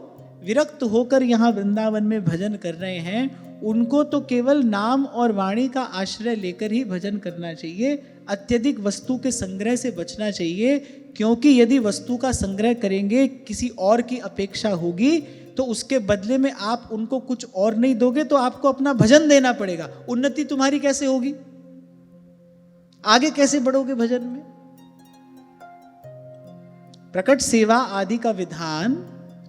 विरक्त होकर यहाँ वृंदावन में भजन कर रहे हैं, उनको तो केवल नाम और वाणी का आश्रय लेकर ही भजन करना चाहिए, अत्यधिक वस्तु के संग्रह से बचना चाहिए। क्योंकि यदि वस्तु का संग्रह करेंगे, किसी और की अपेक्षा होगी, तो उसके बदले में आप उनको कुछ और नहीं दोगे, तो आपको अपना भजन देना पड़ेगा। उन्नति तुम्हारी कैसे होगी? आगे कैसे बढ़ोगे भजन में? प्रकट सेवा आदि का विधान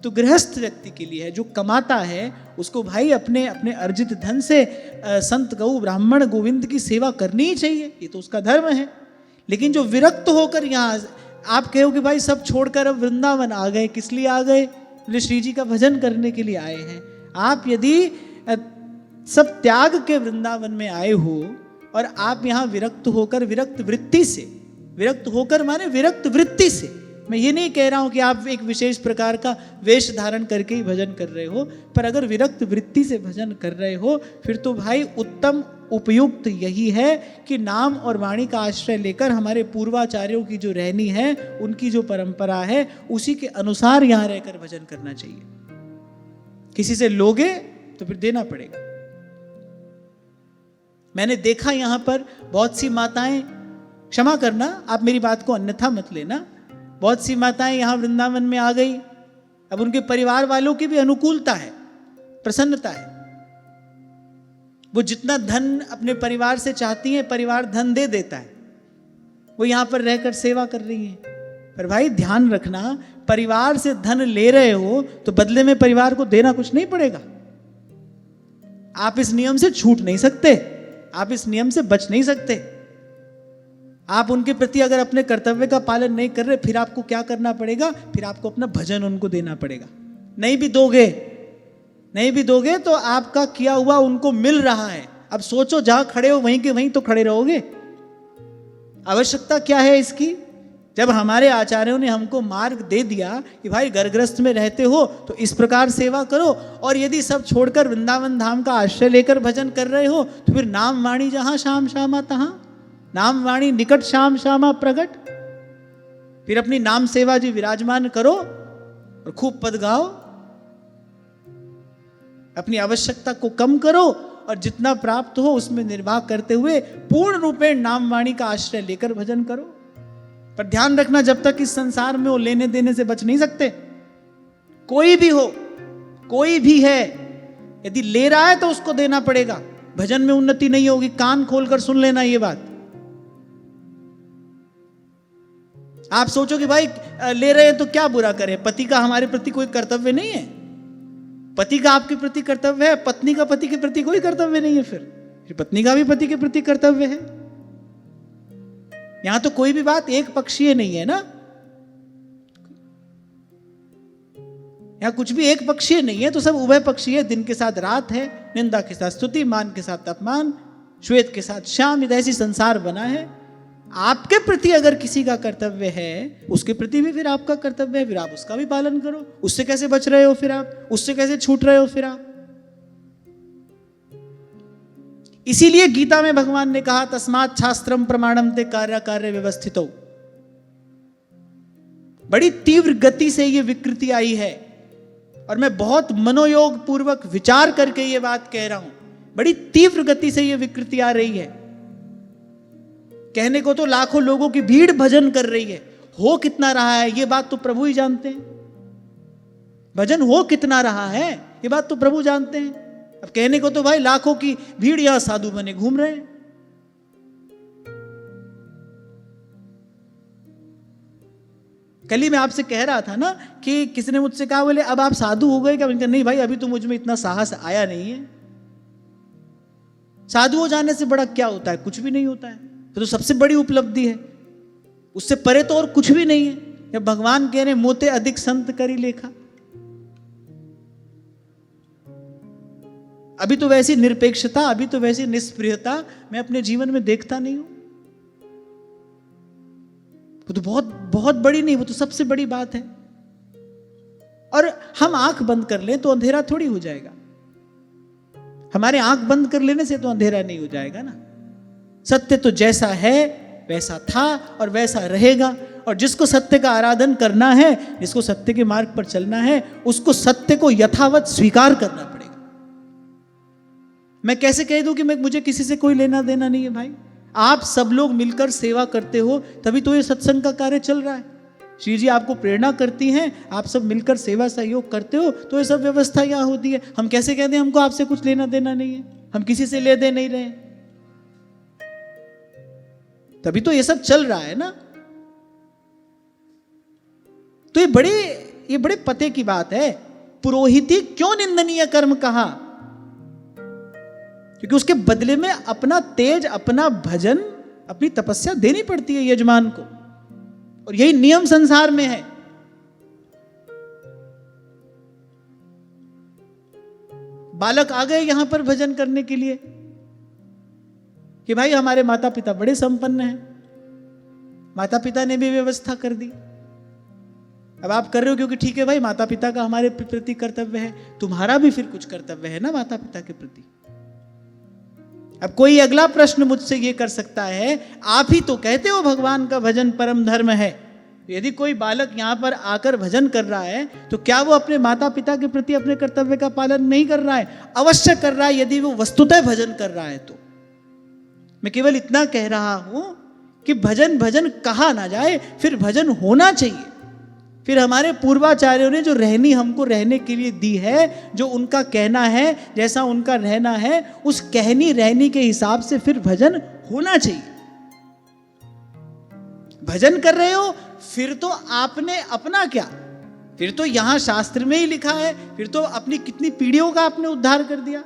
तो गृहस्थ व्यक्ति के लिए है, जो कमाता है उसको भाई अपने अपने अर्जित धन से संत गौ ब्राह्मण गोविंद की सेवा करनी ही चाहिए, ये तो उसका धर्म है। लेकिन जो विरक्त होकर यहाँ आप कहोगे भाई सब छोड़कर अब वृंदावन आ गए, किस लिए आ गए? बोले श्री जी का भजन करने के लिए आए हैं। आप यदि सब त्याग के वृंदावन में आए हो और आप यहाँ विरक्त होकर, विरक्त वृत्ति से, विरक्त होकर माने विरक्त वृत्ति से, मैं ये नहीं कह रहा हूं कि आप एक विशेष प्रकार का वेश धारण करके ही भजन कर रहे हो, पर अगर विरक्त वृत्ति से भजन कर रहे हो फिर तो भाई उत्तम उपयुक्त यही है कि नाम और वाणी का आश्रय लेकर हमारे पूर्वाचार्यों की जो रहनी है, उनकी जो परंपरा है, उसी के अनुसार यहां रहकर भजन करना चाहिए। किसी से लोगे तो फिर देना पड़ेगा। मैंने देखा यहां पर बहुत सी माताएं, क्षमा करना आप मेरी बात को अन्यथा मत लेना, बहुत सी माताएं यहां वृंदावन में आ गई। अब उनके परिवार वालों की भी अनुकूलता है, प्रसन्नता है, वो जितना धन अपने परिवार से चाहती हैं परिवार धन दे देता है, वो यहां पर रहकर सेवा कर रही हैं। पर भाई ध्यान रखना, परिवार से धन ले रहे हो तो बदले में परिवार को देना कुछ नहीं पड़ेगा। आप इस नियम से छूट नहीं सकते, आप इस नियम से बच नहीं सकते। आप उनके प्रति अगर अपने कर्तव्य का पालन नहीं कर रहे, फिर आपको क्या करना पड़ेगा? फिर आपको अपना भजन उनको देना पड़ेगा। नहीं भी दोगे तो आपका किया हुआ उनको मिल रहा है। अब सोचो, जहां खड़े हो वहीं के वहीं तो खड़े रहोगे। आवश्यकता क्या है इसकी? जब हमारे आचार्यों ने हमको मार्ग दे दिया कि भाई घरग्रस्त में रहते हो तो इस प्रकार सेवा करो, और यदि सब छोड़कर वृंदावन धाम का आश्रय लेकर भजन कर रहे हो तो फिर नाम वाणी जहां श्याम श्यामा तहां, नाम वाणी निकट श्याम श्यामा प्रगट। फिर अपनी नाम सेवा जी विराजमान करो और खूब पद गाओ, अपनी आवश्यकता को कम करो और जितना प्राप्त हो उसमें निर्वाह करते हुए पूर्ण रूपेण नाम वाणी का आश्रय लेकर भजन करो। पर ध्यान रखना, जब तक इस संसार में वो लेने देने से बच नहीं सकते। कोई भी हो, कोई भी है, यदि ले रहा है तो उसको देना पड़ेगा। भजन में उन्नति नहीं होगी। कान खोलकर सुन लेना ये बात। आप सोचो कि भाई ले रहे हैं तो क्या बुरा करें, पति का हमारे प्रति कोई कर्तव्य नहीं है? पति का आपके प्रति कर्तव्य है, पत्नी का पति के प्रति कोई कर्तव्य नहीं है। फिर पत्नी का भी पति के प्रति कर्तव्य है। यहां तो कोई भी बात एक पक्षीय नहीं है ना, यहां कुछ भी एक पक्षीय नहीं है, तो सब उभय पक्षीय है। दिन के साथ रात है, निंदा के साथ स्तुति, मान के साथ अपमान, श्वेत के साथ श्याम, ऐसी संसार बना है। आपके प्रति अगर किसी का कर्तव्य है, उसके प्रति भी फिर आपका कर्तव्य है, फिर आप उसका भी पालन करो। उससे कैसे बच रहे हो फिर आप? उससे कैसे छूट रहे हो फिर आप? इसीलिए गीता में भगवान ने कहा, तस्मात् शास्त्रम प्रमाणम ते कार्य कार्य व्यवस्थितो। बड़ी तीव्र गति से यह विकृति आई है, और मैं बहुत मनोयोग पूर्वक विचार करके यह बात कह रहा हूं। बड़ी तीव्र गति से यह विकृति आ रही है। कहने को तो लाखों लोगों की भीड़ भजन कर रही है, हो कितना रहा है ये बात तो प्रभु ही जानते हैं। भजन हो कितना रहा है ये बात तो प्रभु जानते हैं। अब कहने को तो भाई लाखों की भीड़ यहां साधु बने घूम रहे हैं। कल ही मैं आपसे कह रहा था ना कि किसी ने मुझसे कहा, बोले अब आप साधु हो गए क्या? मैंने कहा नहीं भाई, अभी तो मुझ में इतना साहस आया नहीं है। साधु हो जाने से बड़ा क्या होता है? कुछ भी नहीं होता है। तो सबसे बड़ी उपलब्धि है, उससे परे तो और कुछ भी नहीं है। जब भगवान कह रहे मोते अधिक संत करी लेखा, अभी तो वैसी निरपेक्षता, अभी तो वैसी निष्प्रियता मैं अपने जीवन में देखता नहीं हूं। वो तो बहुत बहुत बड़ी नहीं, वो तो सबसे बड़ी बात है। और हम आंख बंद कर लें तो अंधेरा थोड़ी हो जाएगा। हमारे आंख बंद कर लेने से तो अंधेरा नहीं हो जाएगा ना। सत्य तो जैसा है वैसा था और वैसा रहेगा। और जिसको सत्य का आराधन करना है, जिसको सत्य के मार्ग पर चलना है, उसको सत्य को यथावत स्वीकार करना पड़ेगा। मैं कैसे कह दूं कि मुझे किसी से कोई लेना देना नहीं है? भाई आप सब लोग मिलकर सेवा करते हो, तभी तो ये सत्संग का कार्य चल रहा है। श्री जी आपको प्रेरणा करती हैं, आप सब मिलकर सेवा सहयोग करते हो, तो ये सब व्यवस्था यहाँ होती है। हम कैसे कह दें हमको आपसे कुछ लेना देना नहीं है? हम किसी से ले दे नहीं रहे, तभी तो ये सब चल रहा है ना। तो ये बड़े पते की बात है। पुरोहिती क्यों निंदनीय कर्म कहा? क्योंकि उसके बदले में अपना तेज, अपना भजन, अपनी तपस्या देनी पड़ती है यजमान को, और यही नियम संसार में है। बालक आ गए यहां पर भजन करने के लिए कि भाई हमारे माता पिता बड़े संपन्न हैं, माता पिता ने भी व्यवस्था कर दी, अब आप कर रहे हो क्योंकि ठीक है भाई, माता पिता का हमारे प्रति कर्तव्य है, तुम्हारा भी फिर कुछ कर्तव्य है ना माता पिता के प्रति। अब कोई अगला प्रश्न मुझसे ये कर सकता है, आप ही तो कहते हो भगवान का भजन परम धर्म है, यदि कोई बालक यहाँ पर आकर भजन कर रहा है तो क्या वो अपने माता पिता के प्रति अपने कर्तव्य का पालन नहीं कर रहा है? अवश्य कर रहा है, यदि वो वस्तुतः भजन कर रहा है तो। मैं केवल इतना कह रहा हूं कि भजन भजन कहा ना जाए, फिर भजन होना चाहिए। फिर हमारे पूर्वाचार्यों ने जो रहनी हमको रहने के लिए दी है, जो उनका कहना है, जैसा उनका रहना है, उस कहनी रहनी के हिसाब से फिर भजन होना चाहिए। भजन कर रहे हो फिर तो आपने अपना क्या, फिर तो यहां शास्त्र में ही लिखा है, फिर तो अपनी कितनी पीढ़ियों का आपने उद्धार कर दिया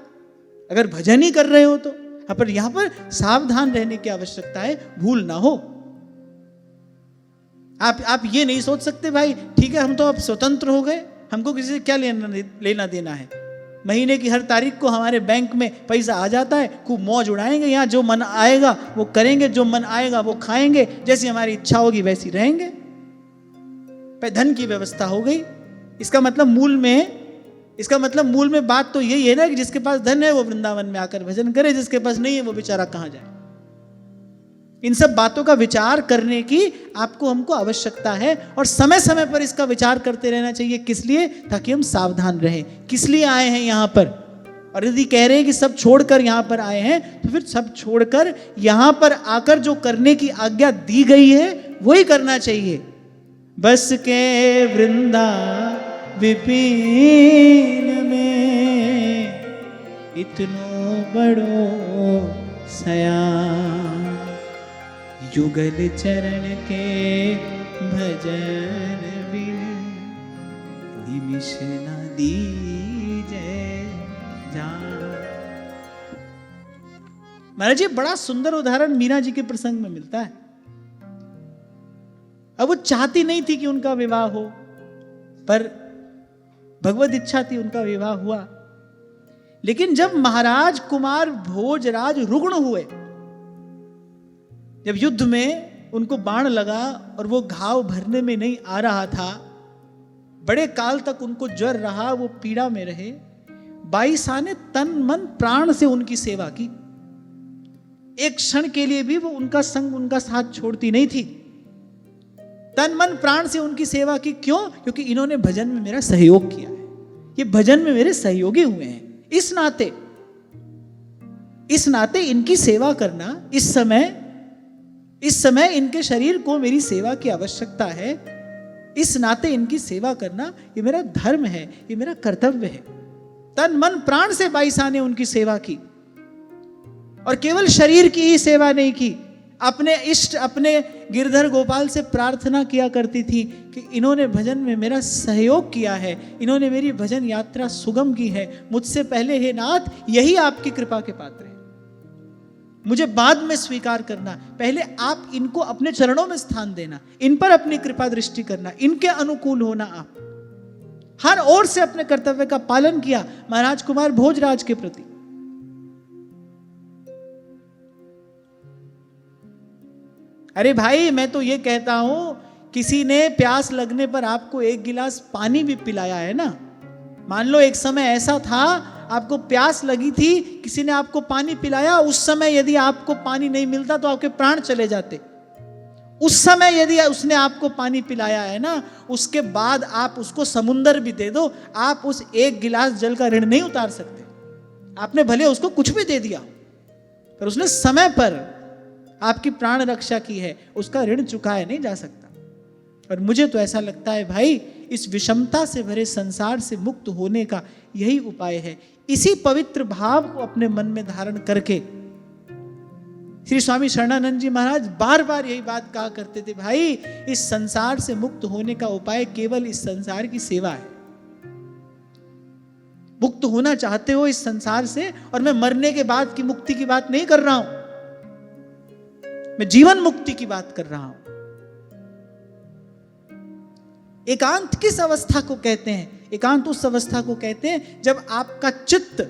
अगर भजन ही कर रहे हो तो। पर यहां पर सावधान रहने की आवश्यकता है, भूल ना हो। आप ये नहीं सोच सकते भाई ठीक है हम तो अब स्वतंत्र हो गए, हमको किसी से क्या लेना देना है, महीने की हर तारीख को हमारे बैंक में पैसा आ जाता है, खूब मौज उड़ाएंगे, यहाँ जो मन आएगा वो करेंगे, जो मन आएगा वो खाएंगे, जैसी हमारी इच्छा होगी वैसी रहेंगे। धन की व्यवस्था हो गई। इसका मतलब मूल में बात तो यही है ना कि जिसके पास धन है वो वृंदावन में आकर भजन करे, जिसके पास नहीं है वो बेचारा कहां जाए। इन सब बातों का विचार करने की आपको हमको आवश्यकता है और समय समय पर इसका विचार करते रहना चाहिए। किस लिए? ताकि हम सावधान रहें। किस लिए आए हैं यहां पर? और यदि कह रहे हैं कि सब छोड़कर यहां पर आए हैं तो फिर सब छोड़कर यहां पर आकर जो करने की आज्ञा दी गई है वही करना चाहिए। बस के वृंदा विपिन में इतनो बड़ो सयान, युगल चरण के भजन बिन निमिष न दीजे जान। महाराज जी बड़ा सुंदर उदाहरण मीरा जी के प्रसंग में मिलता है। अब वो चाहती नहीं थी कि उनका विवाह हो, पर भगवत इच्छा थी, उनका विवाह हुआ। लेकिन जब महाराज कुमार भोजराज रुग्ण हुए, जब युद्ध में उनको बाण लगा और वो घाव भरने में नहीं आ रहा था, बड़े काल तक उनको ज्वर रहा, वो पीड़ा में रहे, बाईसा ने तन मन प्राण से उनकी सेवा की। एक क्षण के लिए भी वो उनका संग उनका साथ छोड़ती नहीं थी, तन मन प्राण से उनकी सेवा की। क्यों? क्योंकि इन्होंने भजन में मेरा सहयोग किया है, ये भजन में मेरे सहयोगी हुए हैं। इस नाते इनकी सेवा करना, इस समय इनके शरीर को मेरी सेवा की आवश्यकता है, इस नाते इनकी सेवा करना ये मेरा धर्म है, ये मेरा कर्तव्य है। तन मन प्राण से बाईसा ने उनकी सेवा की और केवल शरीर की ही सेवा नहीं की, अपने इष्ट अपने गिरधर गोपाल से प्रार्थना किया करती थी कि इन्होंने भजन में मेरा सहयोग किया है, इन्होंने मेरी भजन यात्रा सुगम की है, मुझसे पहले हे नाथ यही आपकी कृपा के पात्र है, मुझे बाद में स्वीकार करना, पहले आप इनको अपने चरणों में स्थान देना, इन पर अपनी कृपा दृष्टि करना, इनके अनुकूल होना। आप हर ओर से अपने कर्तव्य का पालन किया महाराज कुमार भोजराज के प्रति। अरे भाई मैं तो ये कहता हूं, किसी ने प्यास लगने पर आपको एक गिलास पानी भी पिलाया है ना, मान लो एक समय ऐसा था आपको प्यास लगी थी, किसी ने आपको पानी पिलाया, उस समय यदि आपको पानी नहीं मिलता तो आपके प्राण चले जाते। उस समय यदि उसने आपको पानी पिलाया है ना, उसके बाद आप उसको समुंदर भी दे दो, आप उस एक गिलास जल का ऋण नहीं उतार सकते। आपने भले उसको कुछ भी दे दिया, पर उसने समय पर आपकी प्राण रक्षा की है, उसका ऋण चुकाया नहीं जा सकता। और मुझे तो ऐसा लगता है भाई, इस विषमता से भरे संसार से मुक्त होने का यही उपाय है। इसी पवित्र भाव को अपने मन में धारण करके श्री स्वामी शरणानंद जी महाराज बार बार यही बात कहा करते थे, भाई इस संसार से मुक्त होने का उपाय केवल इस संसार की सेवा है। मुक्त होना चाहते हो इस संसार से, और मैं मरने के बाद की मुक्ति की बात नहीं कर रहा हूं, मैं जीवन मुक्ति की बात कर रहा हूं। एकांत किस अवस्था को कहते हैं? एकांत उस अवस्था को कहते हैं जब आपका चित्त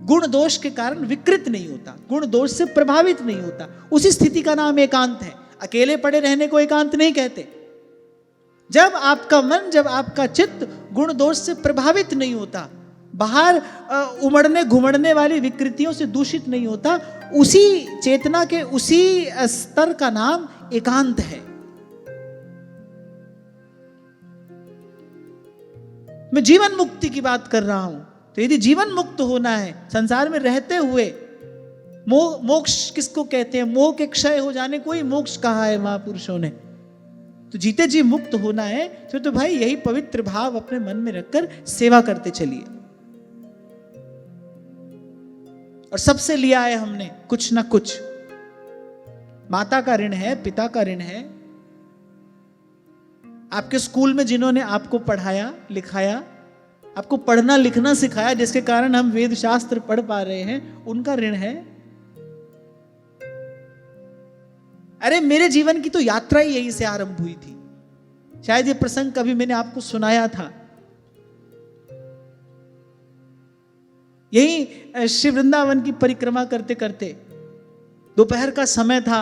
गुण दोष के कारण विकृत नहीं होता, गुण दोष से प्रभावित नहीं होता, उसी स्थिति का नाम एकांत है। अकेले पड़े रहने को एकांत नहीं कहते। जब आपका मन, जब आपका चित्त गुण दोष से प्रभावित नहीं होता, बाहर उमड़ने घुमड़ने वाली विकृतियों से दूषित नहीं होता, उसी चेतना के उसी स्तर का नाम एकांत है। मैं जीवन मुक्ति की बात कर रहा हूं। तो यदि जीवन मुक्त होना है, संसार में रहते हुए, मोक्ष किसको कहते हैं? मोह के क्षय हो जाने को ही मोक्ष कहा है महापुरुषों ने। तो जीते जी मुक्त होना है तो भाई यही पवित्र भाव अपने मन में रखकर सेवा करते चलिए। और सबसे लिया है हमने कुछ ना कुछ। माता का ऋण है, पिता का ऋण है, आपके स्कूल में जिन्होंने आपको पढ़ाया लिखाया, आपको पढ़ना लिखना सिखाया, जिसके कारण हम वेद शास्त्र पढ़ पा रहे हैं, उनका ऋण है। अरे मेरे जीवन की तो यात्रा ही यहीं से आरंभ हुई थी। शायद ये प्रसंग कभी मैंने आपको सुनाया था। यही श्री वृंदावन की परिक्रमा करते करते दोपहर का समय था,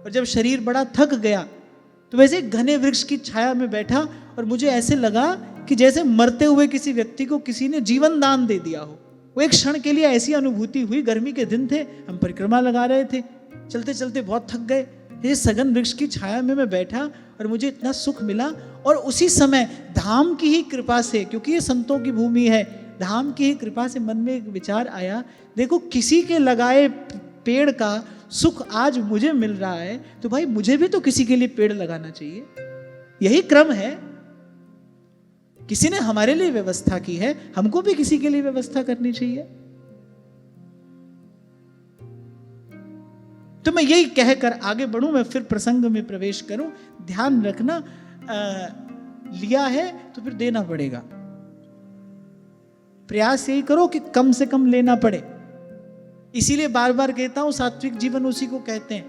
और जब शरीर बड़ा थक गया तो वैसे घने वृक्ष की छाया में बैठा, और मुझे ऐसे लगा कि जैसे मरते हुए किसी व्यक्ति को किसी ने जीवन दान दे दिया हो। वो एक क्षण के लिए ऐसी अनुभूति हुई। गर्मी के दिन थे, हम परिक्रमा लगा रहे थे, चलते चलते बहुत थक गए। ये सघन वृक्ष की छाया में मैं बैठा और मुझे इतना सुख मिला। और उसी समय धाम की ही कृपा से, क्योंकि ये संतों की भूमि है, धाम की ही कृपा से मन में एक विचार आया, देखो किसी के लगाए पेड़ का सुख आज मुझे मिल रहा है, तो भाई मुझे भी तो किसी के लिए पेड़ लगाना चाहिए। यही क्रम है। किसी ने हमारे लिए व्यवस्था की है, हमको भी किसी के लिए व्यवस्था करनी चाहिए। तो मैं यही कहकर आगे बढ़ूं, मैं फिर प्रसंग में प्रवेश करूं। ध्यान रखना, लिया है तो फिर देना पड़ेगा। प्रयास यही करो कि कम से कम लेना पड़े। इसीलिए बार बार कहता हूं, सात्विक जीवन उसी को कहते हैं।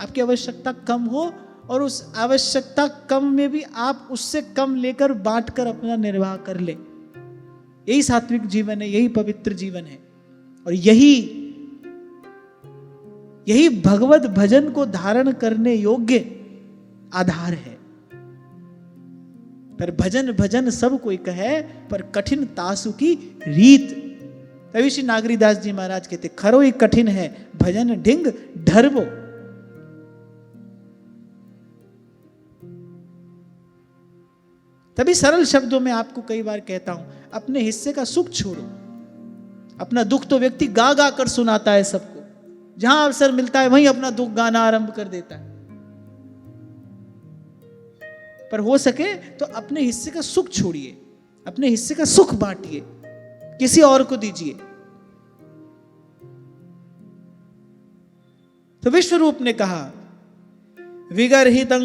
आपकी आवश्यकता कम हो, और उस आवश्यकता कम में भी आप उससे कम लेकर बांटकर अपना निर्वाह कर ले। यही सात्विक जीवन है, यही पवित्र जीवन है, और यही भगवत भजन को धारण करने योग्य आधार है। पर भजन भजन सब कोई कहे, पर कठिन तासु की रीत। तभी श्री नागरीदास जी महाराज कहते, खरो ही कठिन है भजन ढिंग ढरवो। तभी सरल शब्दों में आपको कई बार कहता हूं, अपने हिस्से का सुख छोड़ो। अपना दुख तो व्यक्ति गा गा कर सुनाता है सबको, जहां अवसर मिलता है वहीं अपना दुख गाना आरंभ कर देता है। पर हो सके तो अपने हिस्से का सुख छोड़िए, अपने हिस्से का सुख बांटिए, किसी और को दीजिए। तो विश्वरूप ने कहा, विगर्हितं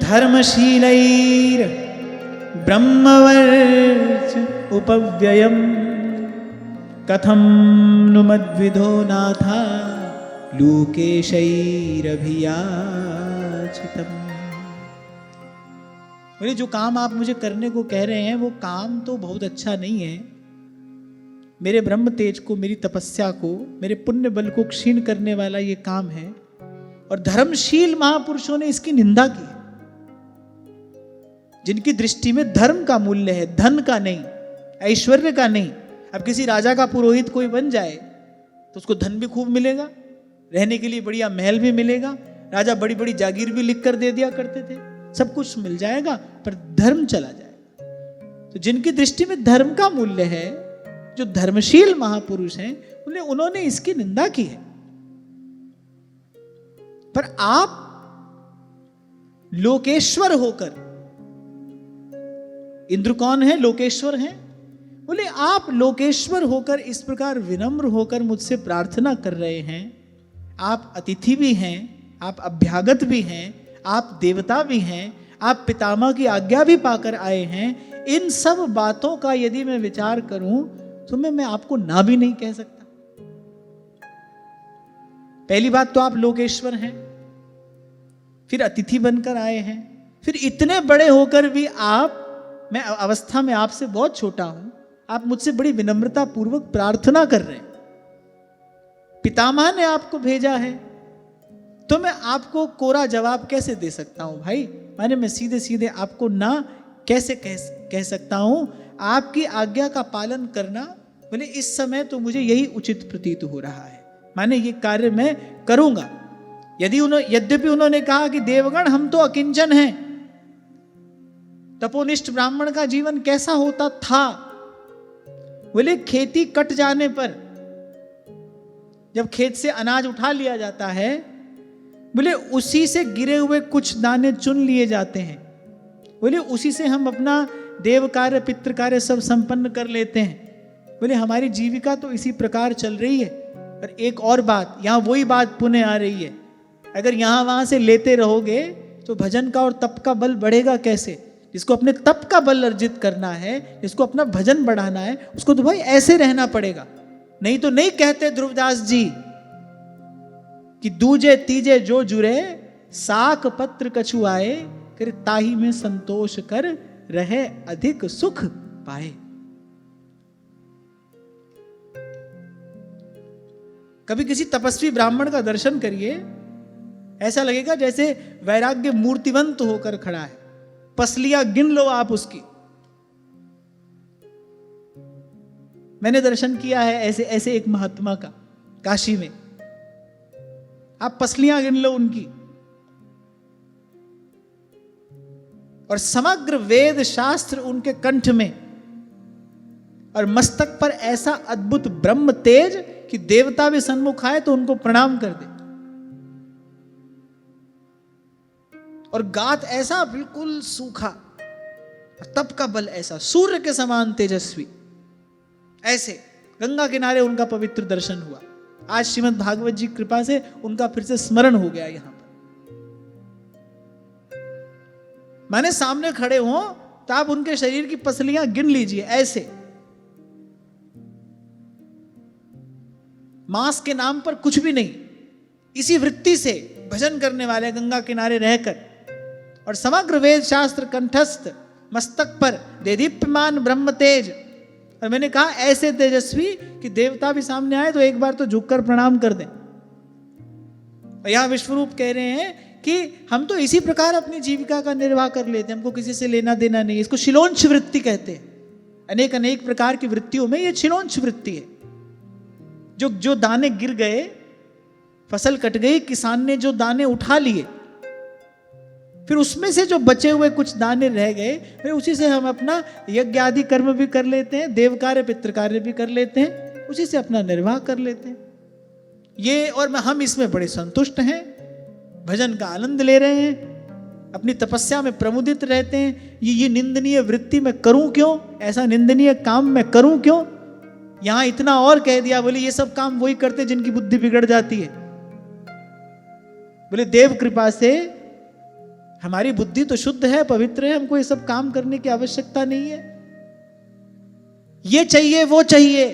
धर्मशीलैर ब्रह्मवर्च उपव्ययम कथम नु मद्विधो नाथा लोकेशैरभियाचितम्। बोले जो काम आप मुझे करने को कह रहे हैं वो काम तो बहुत अच्छा नहीं है। मेरे ब्रह्म तेज को, मेरी तपस्या को, मेरे पुण्य बल को क्षीण करने वाला ये काम है। और धर्मशील महापुरुषों ने इसकी निंदा की, जिनकी दृष्टि में धर्म का मूल्य है, धन का नहीं, ऐश्वर्य का नहीं। अब किसी राजा का पुरोहित कोई बन जाए तो उसको धन भी खूब मिलेगा, रहने के लिए बढ़िया महल भी मिलेगा, राजा बड़ी बड़ी जागीर भी लिख कर दे दिया करते थे, सब कुछ मिल जाएगा, पर धर्म चला जाएगा। तो जिनकी दृष्टि में धर्म का मूल्य है, जो धर्मशील महापुरुष हैं, उन्होंने इसकी निंदा की है। पर आप लोकेश्वर होकर, इंद्र कौन है? लोकेश्वर हैं। बोले आप लोकेश्वर होकर इस प्रकार विनम्र होकर मुझसे प्रार्थना कर रहे हैं। आप अतिथि भी हैं, आप अभ्यागत भी हैं, आप देवता भी हैं, आप पितामह की आज्ञा भी पाकर आए हैं। इन सब बातों का यदि मैं विचार करूं तो मैं आपको ना भी नहीं कह सकता। पहली बात तो आप लोकेश्वर हैं, फिर अतिथि बनकर आए हैं, फिर इतने बड़े होकर भी आप, मैं अवस्था में आपसे बहुत छोटा हूं, आप मुझसे बड़ी विनम्रता पूर्वक प्रार्थना कर रहे हैं। पितामह ने आपको भेजा है, तो मैं आपको कोरा जवाब कैसे दे सकता हूं भाई? माने मैं सीधे सीधे आपको ना कैसे कह सकता हूं, आपकी आज्ञा का पालन करना बोले इस समय तो मुझे यही उचित प्रतीत हो रहा है, माने ये कार्य मैं करूंगा। यद्यपि उन्होंने कहा कि देवगण हम तो अकिंचन हैं, तपोनिष्ठ ब्राह्मण का जीवन कैसा होता था, बोले खेती कट जाने पर जब खेत से अनाज उठा लिया जाता है, बोले उसी से गिरे हुए कुछ दाने चुन लिए जाते हैं, बोले उसी से हम अपना देव कार्य पितृ कार्य सब संपन्न कर लेते हैं। बोले हमारी जीविका तो इसी प्रकार चल रही है। और एक और बात, यहां वही बात पुनः आ रही है, अगर यहां वहां से लेते रहोगे तो भजन का और तप का बल बढ़ेगा कैसे? जिसको अपने तप का बल अर्जित करना है, जिसको अपना भजन बढ़ाना है, उसको तो भाई ऐसे रहना पड़ेगा। नहीं तो नहीं कहते ध्रुवदास जी कि दूजे तीजे जो जुरे साक पत्र कछु आए, कर ताही में संतोष कर रहे अधिक सुख पाए। कभी किसी तपस्वी ब्राह्मण का दर्शन करिए, ऐसा लगेगा जैसे वैराग्य मूर्तिवंत होकर खड़ा है, पसलियां गिन लो आप उसकी। मैंने दर्शन किया है ऐसे ऐसे एक महात्मा का काशी में, आप पसलियां गिन लो उनकी, और समग्र वेद शास्त्र उनके कंठ में, और मस्तक पर ऐसा अद्भुत ब्रह्म तेज कि देवता भी सन्मुख आए तो उनको प्रणाम कर दे, और गात ऐसा बिल्कुल सूखा, तप का बल ऐसा सूर्य के समान तेजस्वी, ऐसे गंगा किनारे उनका पवित्र दर्शन हुआ। आज श्रीमद् भागवत जी कृपा से उनका फिर से स्मरण हो गया यहां पर। माने सामने खड़े हो तो आप उनके शरीर की पसलियां गिन लीजिए ऐसे, मांस के नाम पर कुछ भी नहीं, इसी वृत्ति से भजन करने वाले गंगा किनारे रहकर, और समग्र वेद शास्त्र कंठस्थ, मस्तक पर देदीप्यमान ब्रह्म तेज। और मैंने कहा ऐसे तेजस्वी कि देवता भी सामने आए तो एक बार तो झुककर प्रणाम कर दें। और यहां विश्वरूप कह रहे हैं कि हम तो इसी प्रकार अपनी जीविका का निर्वाह कर लेते हैं, हमको किसी से लेना देना नहीं। इसको शिलोंच वृत्ति कहते हैं। अनेक अनेक प्रकार की वृत्तियों में यह शिलोंच वृत्ति है। जो दाने गिर गए, फसल कट गई, किसान ने जो दाने उठा लिए, फिर उसमें से जो बचे हुए कुछ दाने रह गए, फिर उसी से हम अपना यज्ञ आदि कर्म भी कर लेते हैं, देव कार्य पितृ कार्य भी कर लेते हैं, उसी से अपना निर्वाह कर लेते हैं। ये और हम इसमें बड़े संतुष्ट हैं, भजन का आनंद ले रहे हैं, अपनी तपस्या में प्रमुदित रहते हैं। ये निंदनीय वृत्ति मैं करूं क्यों, ऐसा निंदनीय काम मैं करूं क्यों? यहां इतना और कह दिया, बोले ये सब काम वही करते जिनकी बुद्धि बिगड़ जाती है। बोले देव कृपा से हमारी बुद्धि तो शुद्ध है, पवित्र है, हमको ये सब काम करने की आवश्यकता नहीं है। ये चाहिए वो चाहिए,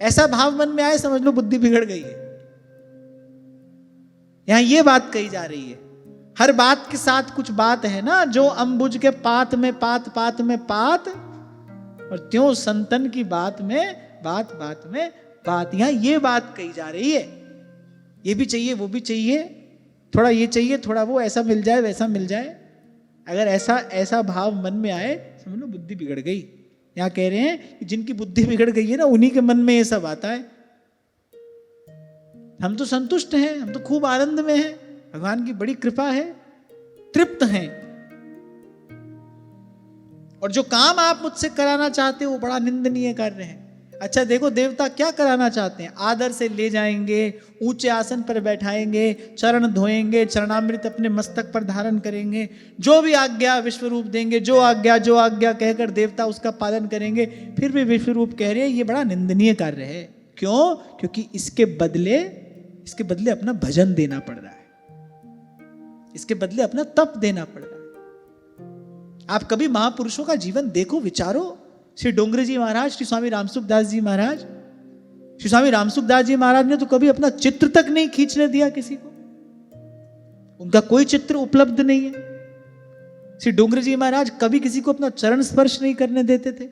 ऐसा भाव मन में आए, समझ लो बुद्धि बिगड़ गई है। यहां ये बात कही जा रही है। हर बात के साथ कुछ बात है ना, जो अंबुज के पात में पात, पात में पात, और त्यों संतन की बात में बात, बात में बात। यहां ये बात कही जा रही है, ये भी चाहिए वो भी चाहिए, थोड़ा ये चाहिए थोड़ा वो, ऐसा मिल जाए वैसा मिल जाए। अगर ऐसा भाव मन में आए, समझ लो बुद्धि बिगड़ गई। यहां कह रहे हैं कि जिनकी बुद्धि बिगड़ गई है ना, उन्हीं के मन में ये सब आता है। हम तो संतुष्ट हैं, हम तो खूब आनंद में हैं, भगवान की बड़ी कृपा है, तृप्त हैं। और जो काम आप मुझसे कराना चाहते हो वो बड़ा निंदनीय कार्य है। अच्छा देखो, देवता क्या कराना चाहते हैं? आदर से ले जाएंगे, ऊंचे आसन पर बैठाएंगे, चरण धोएंगे, चरणामृत अपने मस्तक पर धारण करेंगे, जो भी आज्ञा विश्वरूप देंगे, जो आज्ञा कहकर देवता उसका पालन करेंगे। फिर भी विश्वरूप कह रहे हैं ये बड़ा निंदनीय कार्य है। क्यों? क्योंकि इसके बदले अपना भजन देना पड़ रहा है, इसके बदले अपना तप देना पड़ रहा है। आप कभी महापुरुषों का जीवन देखो, विचारो। श्री डोंगरे जी महाराज, श्री स्वामी रामसुखदास जी महाराज, श्री स्वामी रामसुखदास जी महाराज ने तो कभी अपना चित्र तक नहीं खींचने दिया किसी को, उनका कोई चित्र उपलब्ध नहीं है। श्री डोंगरे जी महाराज कभी किसी को अपना चरण स्पर्श नहीं करने देते थे।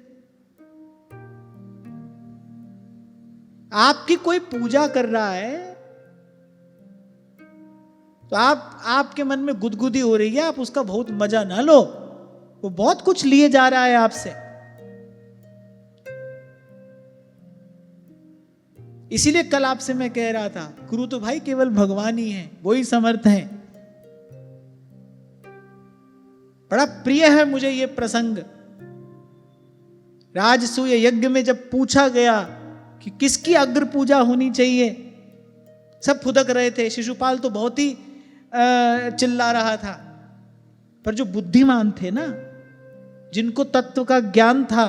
आपकी कोई पूजा कर रहा है, तो आपके मन में गुदगुदी हो रही है, आप उसका बहुत मजा ना लो, वो बहुत कुछ लिए जा रहा है आपसे। इसीलिए कल आपसे मैं कह रहा था, गुरु तो भाई केवल भगवान ही है, वो ही समर्थ है। बड़ा प्रिय है मुझे ये प्रसंग। राजसूय यज्ञ में जब पूछा गया कि किसकी अग्र पूजा होनी चाहिए, सब फुदक रहे थे। शिशुपाल तो बहुत ही चिल्ला रहा था, पर जो बुद्धिमान थे ना, जिनको तत्व का ज्ञान था,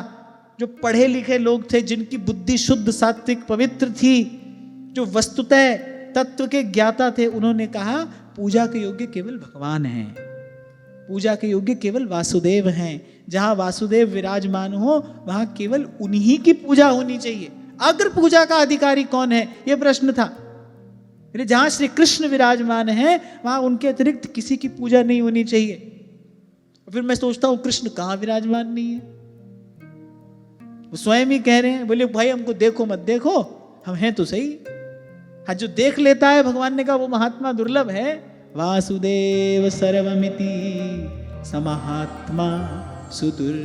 जो पढ़े लिखे लोग थे, जिनकी बुद्धि शुद्ध सात्विक पवित्र थी, जो वस्तुतः तत्व के ज्ञाता थे, उन्होंने कहा पूजा के योग्य केवल भगवान हैं, पूजा के योग्य केवल वासुदेव हैं। जहां वासुदेव विराजमान हो वहां केवल उन्हीं की पूजा होनी चाहिए। अग्र पूजा का अधिकारी कौन है, यह प्रश्न था। जहां श्री कृष्ण विराजमान है वहां उनके अतिरिक्त किसी की पूजा नहीं होनी चाहिए। फिर मैं सोचता हूं कृष्ण कहां विराजमान नहीं है, वो स्वयं ही कह रहे हैं, बोले भाई हमको देखो मत देखो, हम हैं तो सही। हाँ, जो देख लेता है, भगवान ने कहा वो महात्मा दुर्लभ है। वासुदेव सर्वमिति समहात्मा सुदुर्लभ,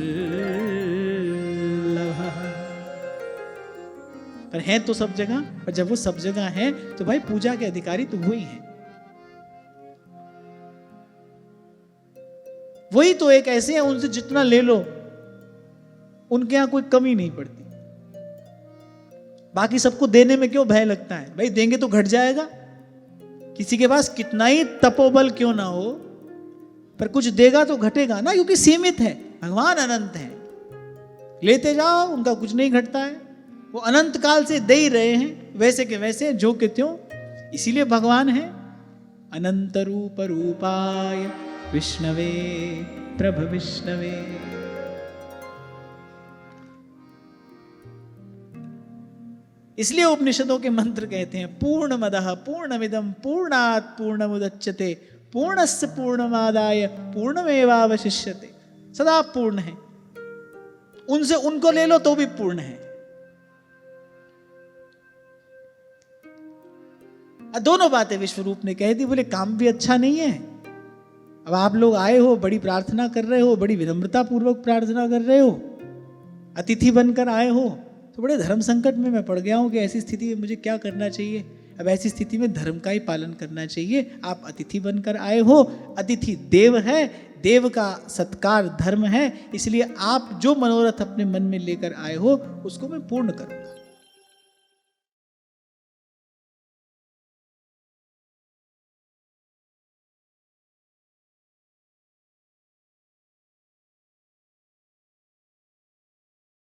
पर है तो सब जगह। और जब वो सब जगह है तो भाई पूजा के अधिकारी तो वही हैं। वही तो एक ऐसे हैं, उनसे जितना ले लो उनके यहां कोई कमी नहीं पड़ती। बाकी सबको देने में क्यों भय लगता है, भाई देंगे तो घट जाएगा। किसी के पास कितना ही तपोबल क्यों ना हो, पर कुछ देगा तो घटेगा ना, क्योंकि सीमित है। भगवान अनंत है, लेते जाओ, उनका कुछ नहीं घटता है। वो अनंत काल से दे ही रहे हैं, वैसे के वैसे, जो के त्यों। इसीलिए भगवान है अनंत रूप रूपाय विष्णवे प्रभ विष्णवे। इसलिए उपनिषदों के मंत्र कहते हैं पूर्णमदः पूर्णमिदं पूर्णात् पूर्णमुदच्यते पूर्णस्य पूर्णमादाय पूर्णमेवावशिष्यते। सदा पूर्ण है, उनसे उनको ले लो तो भी पूर्ण है। दोनों बातें विश्वरूप ने कह दी। बोले काम भी अच्छा नहीं है। अब आप लोग आए हो, बड़ी प्रार्थना कर रहे हो, बड़ी विनम्रता पूर्वक प्रार्थना कर रहे हो, अतिथि बनकर आए हो, तो बड़े धर्म संकट में मैं पड़ गया हूं कि ऐसी स्थिति में मुझे क्या करना चाहिए। अब ऐसी स्थिति में धर्म का ही पालन करना चाहिए। आप अतिथि बनकर आए हो, अतिथि देव है, देव का सत्कार धर्म है, इसलिए आप जो मनोरथ अपने मन में लेकर आए हो उसको मैं पूर्ण करूंगा।